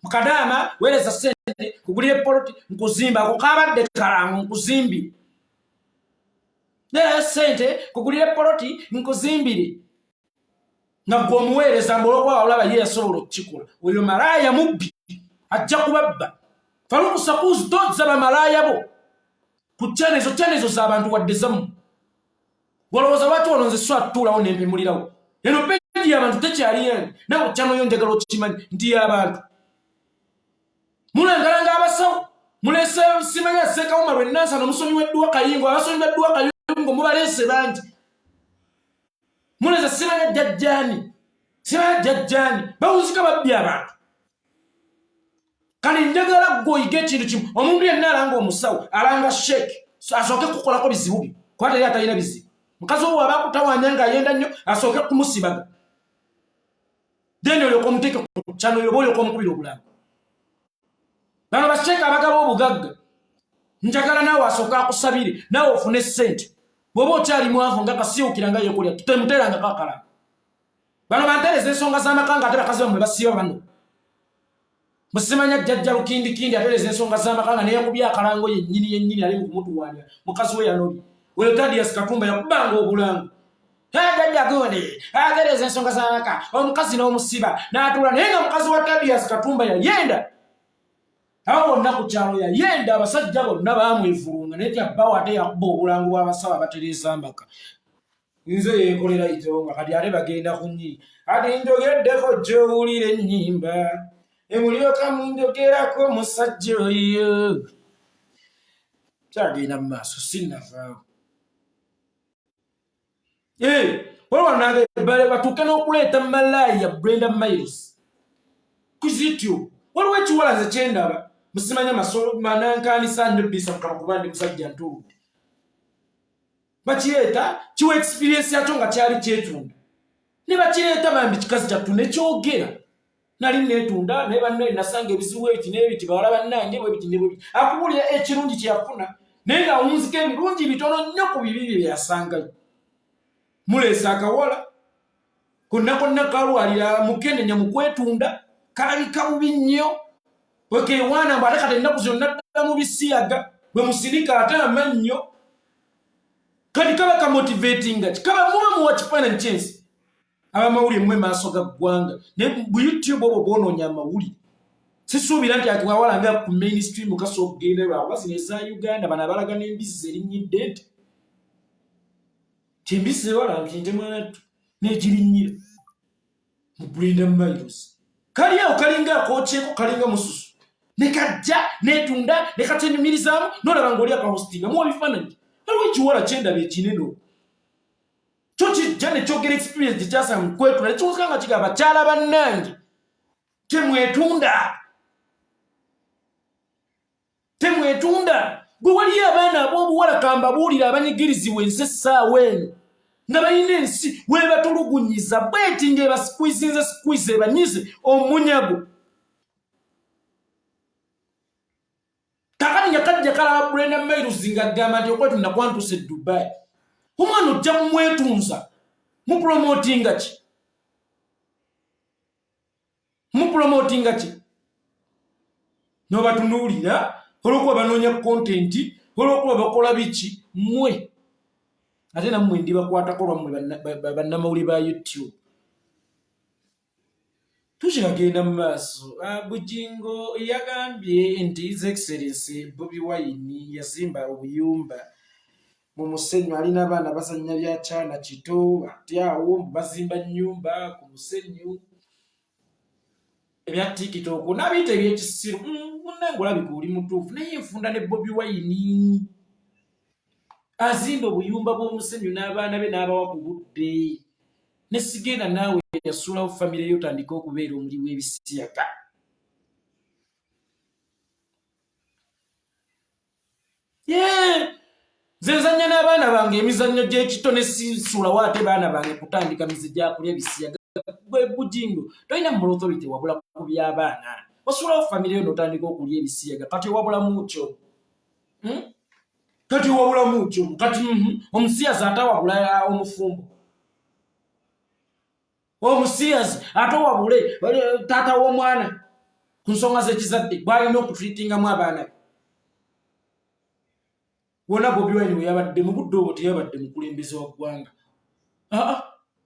Speaker 1: mukadaama weereza sente kugulira poloti nkuzimba ako kabadde kalangu nkuzimbire naye sente kugulira poloti nkuzimbire nga gwe omuweereza mbulokwa olaba ye yasobola okukikola oyo malaaya mubbi ajja kubabba faluku sakuzi tozza bamalaaya bo ku chanezo z'abantu wadde zammwe golowooza lwaki wano nze so atuulawo nempimulirawo eno peji y'abantu tekyaliyani nawe kyano yo njagala okikimanyi nti y'abantu mulangalanga abasawo mulese simanya Ssekawuma Lwennansana omusomi w'Eddwa Kayingo abasomi b'Eddwa Kayingo mubaleese bangi muleza simanya jjajjaani bawunzika babbi abantu kale njagala gwe oyige ekintu kimu omuntu yenna alanga omusawo alanga sheeki asooke kukolako bizibu bye kuba teri atalina bizibu mukazi owo aba akutawanya ng'ayenda nnyo asooke kumusibaga then olyoka omuteeke ku kyano oba olyoka omukubira obulamu. Bano basheeka abagaba obugagga njagala naawe asooke akusabire naawe ofune ssente bw'oba okyali mwavu nga kasiwukira nga yekolera tutemuteranga kakala. Bano bantereza ensonga z'amaka nga ate bakazi bamwe basiba bano musimanya jjajja lukindikindi atereza ensonga z'amaka nga neyakubya akalango yennyini ali mukumutuwanya mukazi we yanobye Weltadias Katumba yakubanga obulango jjajja gundi atereza ensonga z'amaka omukazi n'omusiba n'atuula naye nga mukazi wa Tadias Katumba yayenda awo bonna ku kyalo yayenda abasajja bonna baamwevulunga naye tyabbawo ate yakuba obulango bw'abasawo abatereza mbaka nze yekolera Itongwa kati ate bagenda ku nnyiri ati njogeddeko gy'owulira ennyimba emulyoka munjogerako musajja oyo kyagenda mu maaso sinnavaawo waliwo nagebale batuuke n'okuleeta malaaya Brenda Miles kuzityo waliwo ekiwalaze kyendaba musimanya manankanisa nebisa mukama kuba ndi musajja ntuludde bakireeta kiwa experience yakyo nga kyali kyetunda ne bakireeta bambi kikazi kyattu nekyogera nali neetunda naye bannaye nasanga ebizibu ebiti n'ebiti bawala bannange bwebiti ne bwebiti akubulira ekirungi kyeyafuna naye ng'awunzika ebirungi bitono nnyo ku bibi bye byasangayo. Muleesa akawala konna kalwalira mukenenya mu kwetunda kalabika bubi nnyo wekeewaana mbu ate kati ennaku zonna ddala mu bisiyaga bwe musirika ate amannyo kati kaba kamotivatinga kaba muba muwa kifaananyi kyensi abamawulire mmwe maaso ga ggwanga naye bu YouTube obwo bwonoonya amawulire sisuubira nti akiwawalanga ku mainstream kaso okugenda lwakuba zino eza Uganda bano abalaga n'embizzi erinnyidde nti embizzi ewalanga nti mwanattu n'egirinyira mu Brenda Miles kali awo kalinga akookyeko kalinga mususu ne kajja netunda ne katenyumirizaamu n'olaba ng'oli akahostinga muwa bifaananyi waliwo ekiwala kyendaba ekinene kyo kijja ne kyogera experience gyekyasa mu kwetula nekiwuka nga kigamba bakyala bannange temwetunda gwe waliyo abaana ab'obuwala kambabuulira abanyigirizibwa ensi essaawa eno nga balina ensi webatulugunyiza bweti ngaebasikuize ebanyize omunyago kakati nyakajja kalaba Brenda Miles ng'agamba nti okwetunda kwantuse e Dubai omwana ojja mumwetunza mupromotinga ki n'obatunuulira olw'okuba banoonya kontenti olw'okuba bakola biki mmwe ate nammwe ndibakwatako lwammwe bannamawuli ba YouTube tukiragenda mu maaso. Bujingo yagambye nti His Excellency Bobi Wine yazimba obuyumba mu Musenyu alina abaana bazannya bya kyana kito ate awo bazimba nnyumba ku Musenyu ebya TikTok nabiyita ebyekisiru munnange olabika oli mutuufu naye nfunda ne Bobi Wine azimba obuyumba bw'Omusenyu n'abaana be n'abawa ku budde ne sigenda naawe yasuulawo famire yotandika okubeera omuli w'ebisiyaga zenzanya n'abaana bange emizannyo gy'ekito ne sisuulawo ate baana bange kutandika mize gyakulya ebisiyaga Bujingo tolina moral authority wabula ku by'abaana wasuulawo famire yo n'otandika okulya ebisiyaga kati wabulamu kyo kati omusiyazi ate wabula omufumbo omusiyazi ate wabule taata w'omwana ku nsonga z'ekizadde bw'alina okutreatingamu abaana be wona Bobi Wine we yabadde mu budde obwo teyabadde mukulembeze wa ggwanga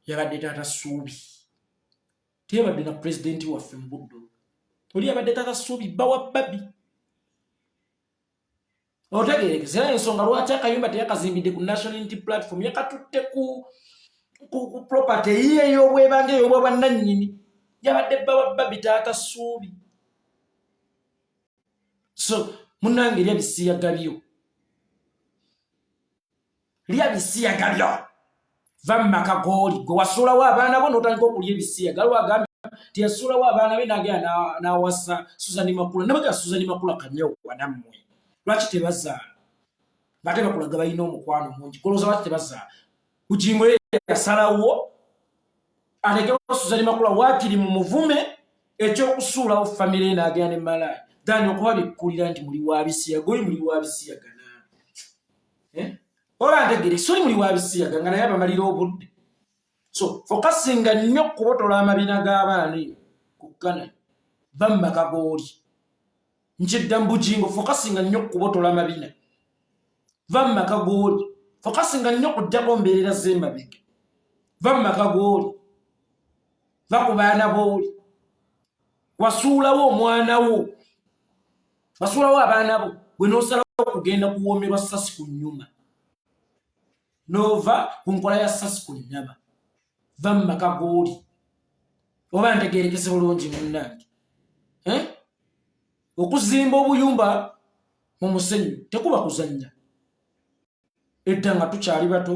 Speaker 1: yabadde taata Ssuubi teyabadde na pulezidenti waffe mu budde oli yabadde taata Ssuubi bba wa Babi otegeerekese era ensonga lwaki akayumba teyakazimbidde ku National Unity Platform yakatutte ku property yiye ey'obwebange ey'obwabwannannyini yabadde bba wa Babi taata Ssuubi so munnange erya bisiyaga byo va mu maka g'oli gwe wasuulawo abaana bo n'otandika okulya ebisiyaga lwagambye nti yasuulawo abaana be n'agenda n'awasa Suzani Makula nabagera Suzani Makula kanyowa nammwe lwaki tebazaala ng'ate bakulaga balina omukwano mungi kolooza lwaki tebazaala Bujingo yasalawo alekewo Suzani Makula waakiri mu muvume ekyokusuulawo famire n'agenda ne Malaaya dani okuba bikkulira nti muli wa bisiyaga oli muli wa bisiyaga oba ntegere soli muli wa bisiyaga nga naye abamalira obudde so fokasinga nnyo kubotola amabina g'abaana ku Ghana va mu maka g'oli nkyedda mu Bujingo fokasinga nnyo kubotola amabina va mu maka g'oli fokasinga nnyo kujjako mbeerera z'emabega va mu maka g'oli va ku baana b'oli wasuulawo omwana wo wasuulawo abaana bo gwe n'osalawo kugenda kuwoomerwa ssasi ku nnyuma nova ku nkola ya ssasi ku nnyama va mu maka g'oli oba ntegeerekese bulungi munnange okuzimba obuyumba mu Musenyu tekuba kuzannya edda nga tukyali bato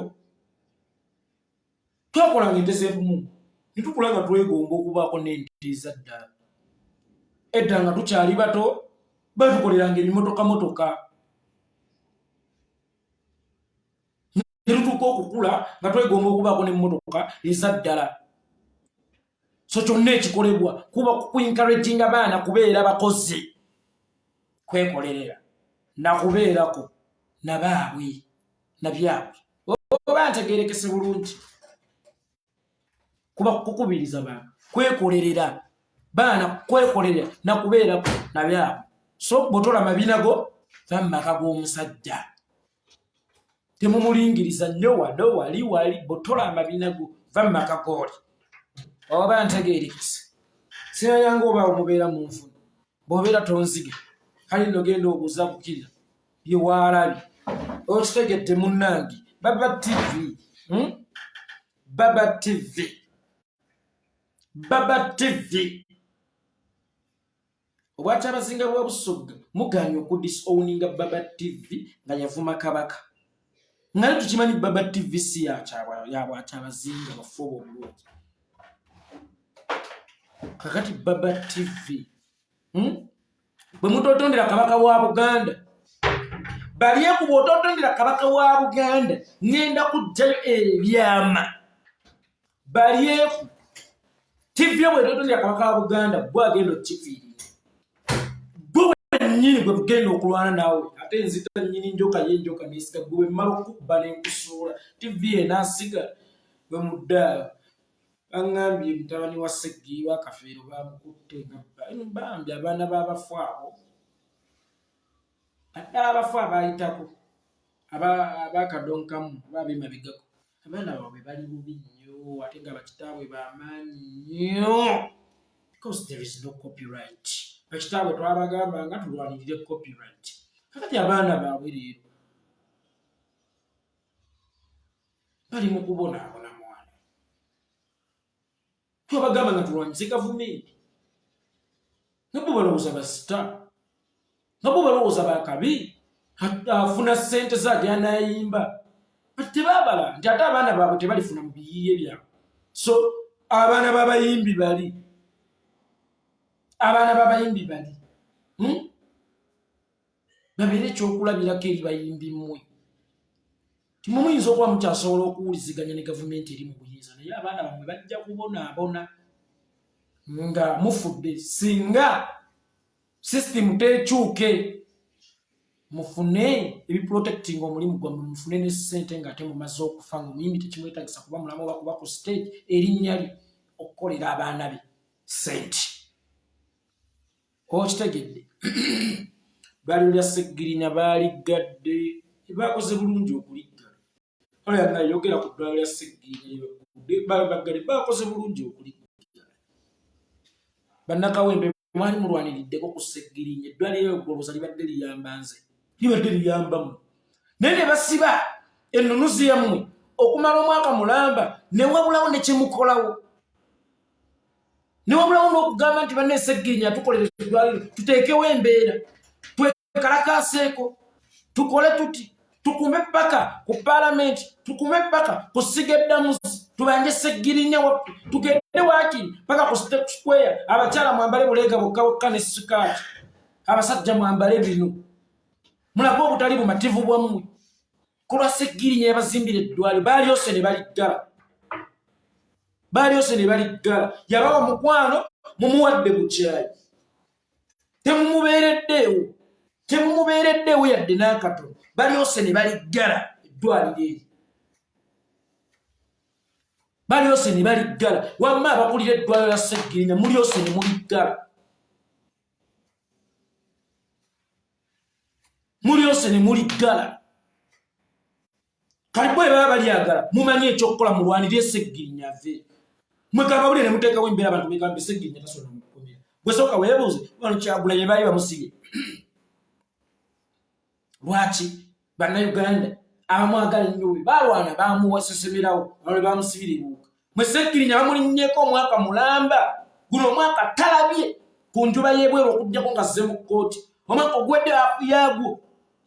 Speaker 1: twakolanga ente z'envumu nitukula nga twegomba okubaako n'ente ezaddala edda nga tukyali bato batukoleranga ebimotokamotoka netutuuka okukula nga twegomba okubaako n'emmotoka ezaddala so kyonna ekikolebwa kuba kuencouraginga baana kubeera bakozi kwekolerera nakubeerako nabaabwe nabyabwe oba ntegeerekese bulungi kuba kukubiriza baana kwekolerera baana kwekolerera nakubeerako nabyabwe so botola mabinago va mu maka g'omusajja temumulingiriza nnyo wali botola amabinago va mu maka g'oli oba ntegeerekese sinayanga oba omubeera mu nfuna bw'obeera tonzige kale nno genda obuuza kukirira bye waalabye okitegedde munnange Baba TV Baba TV Baba TV obwati abazinga bwa Busogga muganye okudisowninga Baba TV nga yavuma Kabaka nga tukimanyi Baba TV si yabwati abazinga bafuba obulungi kakati Baba TV bwe mutotondera Kabaka wa Buganda baliye ku bwototondera Kabaka wa Buganda ngenda kujjayo ebyama baliye ku TV bwe totondera Kabaka wa Buganda bwagenda okifiirira gwe nyini gwe bugenda okulwana naawe ate nzita nyini njoka yenjoka nesiga gwe mmala okukuba n'enkusuula TV enasiga bwe mudda angambye mutabani wa Ssegirinya wa Kafeero bamukutte bambi abaana b'abafu abo abafu abayitako abakadonkamu babemabigako abaana baabwe bali bubi nnyo ate nga bakitaabwe bamaanyi nnyo because there is no copyright bakitaabwe twabagamba nga tulwanirire copyright kakati abaana baabwe leero bali mu kubonaabona mwana twabagamba nga tulwanyise gavumenti nabo balowooza basita nabo balowooza bakabi afuna ssente zajanayimba tebabala nti ate abaana baabwe tebalifuna mu biyiiye byabwe so abaana b'abayimbi bali babeere ekyokulabirako eri bayimbi mmwe timumuyinza okuba mukyasobola okuwuliziganya ne gavumenti eri mu buyinza naye abaana bammwe bajja kubonaabona nga mufudde singa system tekyuke mufune ebiprotecting omulimu gwammwe mufune ne ssente ng'ate mumaze okufa nga omuyimbi tekimwetagisa kuba mulamu oba kuba ku stage erinnya lye okukolera abaana be ssente okitegedde Eddwaliro LYA Ssegirinya baliggadde bakoze bulungi okuliggala olanga yogera ku Eddwaliro LYA Ssegirinya baliggadde bakoze bulungi okuliggala bannakawempe mwali mulwaniriddeko ku Ssegirinya eddwaliro eggoloza libadde liyamba nze libadde liyambamu naye ne basiba ennunuzi yammwe okumala omwaka mulamba ne wabulawo ne kyemukolawo ne wabulawo n'okugamba nti banne Ssegirinya tukolere eddwaliro tuteekewo embeera twekalakaaseeko tukole tuti tukume paka ku palamenti tukume paka ku Sigeddamuzi tubanje Ssegirinya waffe tugende waakiri paka ku Step Square abakyala mwambale buleega bokka ne sikaati abasajja mwambale bino mulabe obutali bumativu bwammwe kulwa Ssegirinya yabazimbira eddwaliro balyose ne baliggala yabawa mukwano mumuwadde bukyayi temumubeereddeewo yadde n'akatono balyose ne baliggala eddwaliro eri balyose ne baliggala wamma abakulira eddwaliro lya Ssegirinya mulyose ne muliggala kale bwe baba balyagala mumanye ekyokukola mulwanirire Ssegirinya ave mwegamba buli ne muteekawo embeera abantu begambe Ssegirinya tasobola mukomera gwe sooka weebuuze bano Kyagulanyi baali bamusibye lwaki bannayuganda abamwagala ennyo we balwana bamuwasesemerawo balwe bamusibira ebuuka mwe Ssegirinya bamulinnyeko omwaka mulamba guno omwaka talabye ku njuba y'ebweru okugjako nga azze mu kkooti omwaka ogwedde yaagwo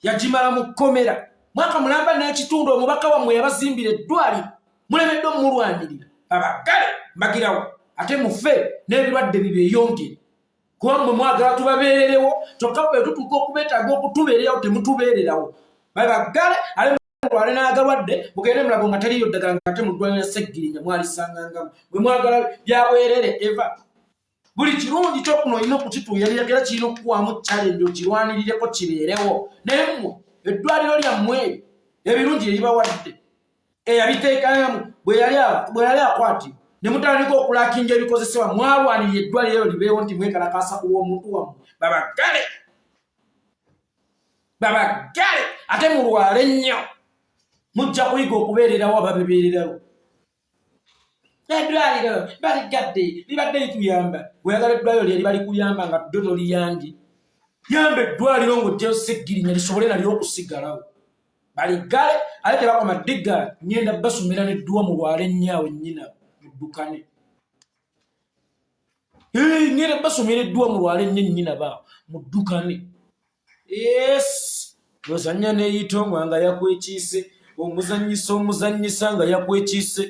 Speaker 1: yagimala mu kkomera mwaka mulamba n'ekitundu omubaka wammwe yabazimbira eddwaliro mulemedde omulwanirira abagale mbagirawo ate mufe n'ebirwadde bibeeyongere kuba mmwe mwagala tubabeererewo kyokka bwe tutuuka okubeetaaga okutubeererawo temutubeererawo babagale ale mulwale n'agalwadde mugende mulago nga teriyo ddagala ngate mu ddwaliro lya Ssegirinya mwalisangangamu bwe mwagala byaweerere eva buli kirungi kyokuno olina okukituuyalira era kirina okukuwamu challenge okirwanirireko kibeerewo naye mmwe eddwaliro lyammwe ebirungi eribawadde eyabiteekangamu bwe yali akwatibwa ne mutandika okulakinga ebikozesebwa mwalwanirira eddwaliro libeewo nti mwekalakaasa kuwa omuntu wammwe babagale ate mulwale nnyo mujja kuyiga okubeererawo ababebeererawo Eddwaliro baliggadde libadde lituyamba oyagala eddwaliro lyeri bali kuyamba nga ddoto liyandi yamba eddwaliro ng'ojjayo Ssegirinya lisobole nalyo okusigalawo baliggale ate tebakoma ddiggala ngenda basumira n'edduwa mu lwala ennyaawe nnyina muddukane ngenda basumira edduwa mu lwala ennyo nnyina baawo muddukane yes ozannya n'eyitongwa nga yakwekiise omuzannyisa nga yakwekiise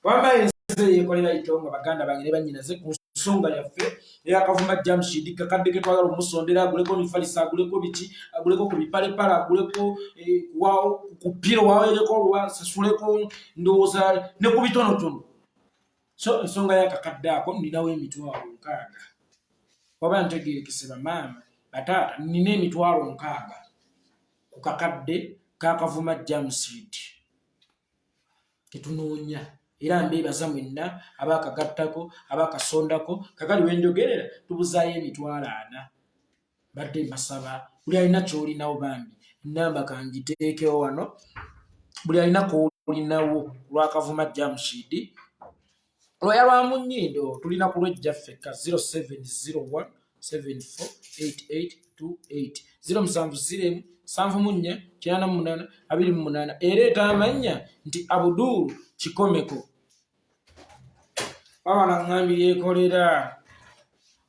Speaker 1: wamba ensi yekolera Itongwa baganda bange ne bannyinaze ku nsonga yaffe eyakavuma Jamshid kakadde ke twagala omusondera aguleko mifalisa aguleko biki aguleko ku bipalepale aguleko ku piro wawereko olwasasuleko ndowooza ne ku bitonotono so ensonga yakakadde ako ninawo emitwalo 6 waba ntegerekese bamaama bataata nina emitwalo 6 ku kakadde kakavuma Jamshid ketunoonya era mbeebaza mwenna abakagattako abakasondako kakali wenjogerera tubuzaayo emitwalo 4 badde mbasaba buli alina kyolinawo bambi namba kangiteekewo wano buli alina kolinawo lwakavuma Jamshid lwaya lwa Munyindo tulina ku lwejjaffe ka 0701 748828 0707 74 28 ereeta amannya nti Abdul Kikomeko Bawala ngambi yekolera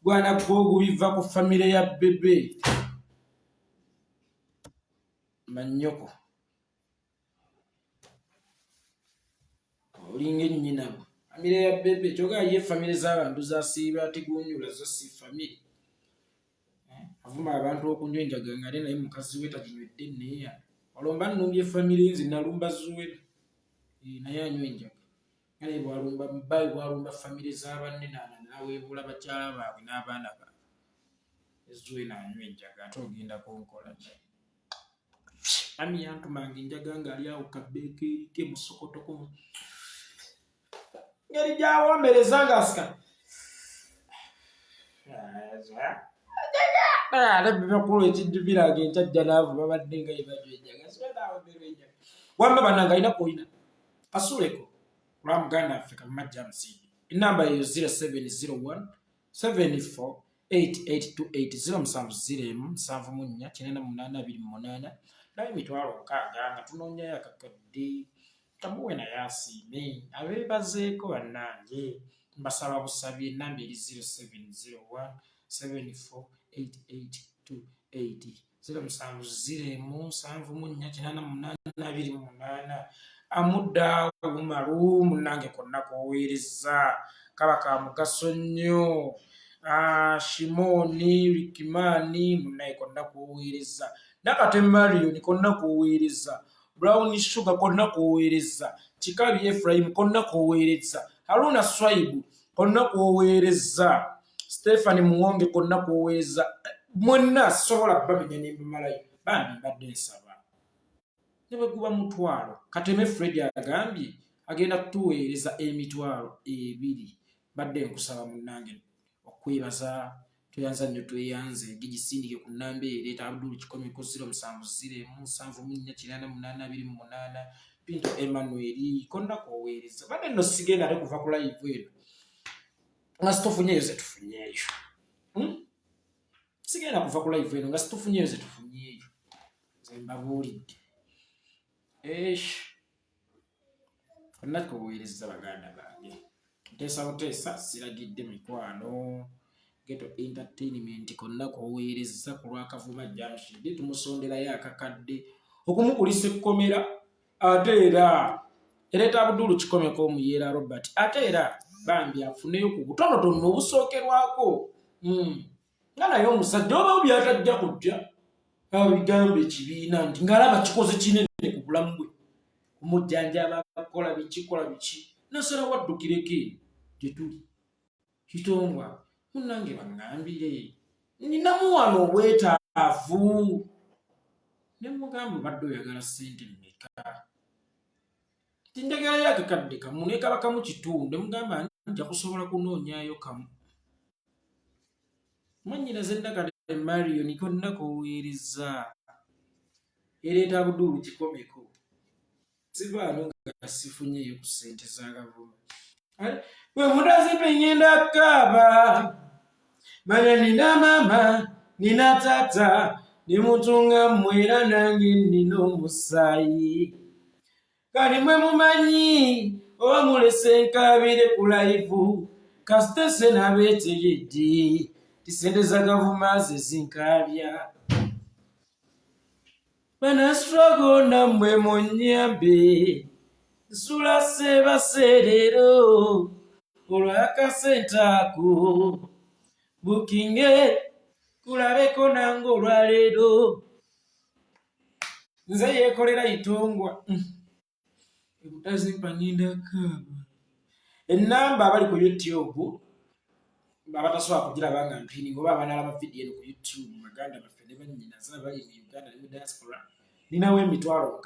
Speaker 1: gwana gogu biva ku famire ya bebe manyoko olinge nnyina famire ya bebe kyoga ye famire z'abantu zasiiba tigunyula zo si famire avuma abantu okunywenjaga ngale naye mukazi we taginywedde neya olomba nnumbye famire nzi nalumba zuwe naye anywenjaga ngale bwalumba mbayi bwalumba famire z'abanne naweebula bakyala baabwe n'abaana baabwe ezuwe nanywenjaga ate ogenda kunkola ki ami yantumange njaga ngaali awo kabeeke musokotoko ngeri gyawombereza ngaasika ate bibakulu ekijjubiranga enkyajja naavu babadde nga ebajwenjaga siwenaawomerwenjaga wamba bananga alina koyina kasuleko lwa muganda affe kavuma Jamshid enamba eyo 0701 748828 naye emitwalo 6 nga tunoonyayo akakadde kamuwe naye asiime abeebazeeko bannange mbasaba busabye enamba eri 0701 748828 0707 amudda umaru munange konna koweereza Kabaka mugaso nnyo Shimoni Rikimani munnaye konna koweereza Nakate Marion konna koweereza Brown Sugar konna koweereza Chikabi Ephraim konna koweereza Haruna Swaibu konna koweereza Stefani Muwonge konna koweereza mwenna sobola bamenya n'embamalayo bambi mbadde nsaba nebe guba mutwalo Kateme Fred agambye agenda kutuweereza emitwalo 2 badde nkusaba munnange okwebaza tuyanza nnyo tweyanze gigisindike ku nnamba ereeta Abdul Kikomeko 0707 Pinto Emmanuel konna koweereza badde nno sigenda ate kuva ku live eno nga situfunyeeyo ze tufunyeeyo sigenda kuva ku live eno nga situfunyeeyo ze tufunyeeyo ze mbabuulidde konna koweereza baganda bange nteesa buteesa siragidde mikwano Geto Entertainment konna koweereza ku lwakavuma Jamshid tumusonderayo akakadde okumukulisa ekkomera ate era ereeta Abdul Kikomeko omuyera Robert ate era bambi afuneyo ku butonotono obusookerwako nga naye omusajja oba byatajja kujja abigamba ekibiina nti ngaalaba kikoze kinene ku bulamu bwe kumujjanjaba kola biki nasala waddukireko eno gye tuli Itongwa munnange baŋŋambire ninamu wano obwetaavu ne mugamba obadde oyagala ssente mmeka tinjagalayo akakadde kamu ne kaba kamu kitunde mugamba nja kusobola kunoonyaayo kamu mwannyinaze Nakate Marion konna koweereza ereeta Abdul Kikomeko sivaano nga sifunyeeyo ku ssente za gavuma bwe mutazipe ngenda kaaba manya nina mama nina tata ne mutunga mwera nange nina omusaayi kali mwe mumanyi oba mulese nkaabire ku laivu kasita se nabeetegedde tisente za gavumenti zinkaabya bana struggle nammwe munnyambe nsula sebaseerero olw'akasente ako bukinge kulabeko nange olwaleero nze yeekolera Itongwa ebutazimpa ngenda kaaba ennamba abali ku YouTube abatasobola kugiraba nga mpini oba abanaalaba vidiyo eno ku YouTube baganda baffe ne bannyinaze abali mu Uganda ne mu diaspora ninawo emitwalo 6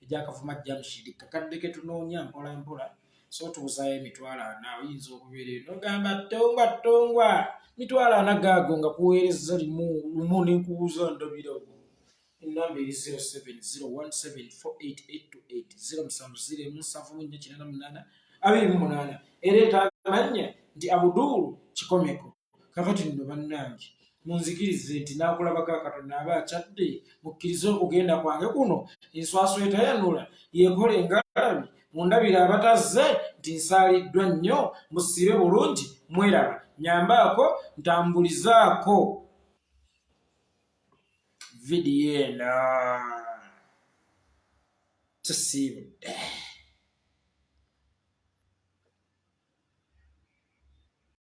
Speaker 1: egyakavuma Jamshid kakadde ke tunoonya mpola mpola so tuuzaayo emitwalo 4 oyinza okubeera nogamba Tongwa mitwalo 4 gaago nga kuweereza lumu n'enkubuuza ndabirawo ennamba eri 0701748808 ereeta amannya nti Abudulu Kikomeko kakati nno bannange munzikirize nti naakulabako Katonda aba akyadde mukkirize okugenda kwange kuno enswaswa etayanula yeekole engalabi mundabire abatazze nti nsaaliddwa nnyo musibe bulungi mweraba nyambaako ntambulizaako vidiyo eno tusiibudde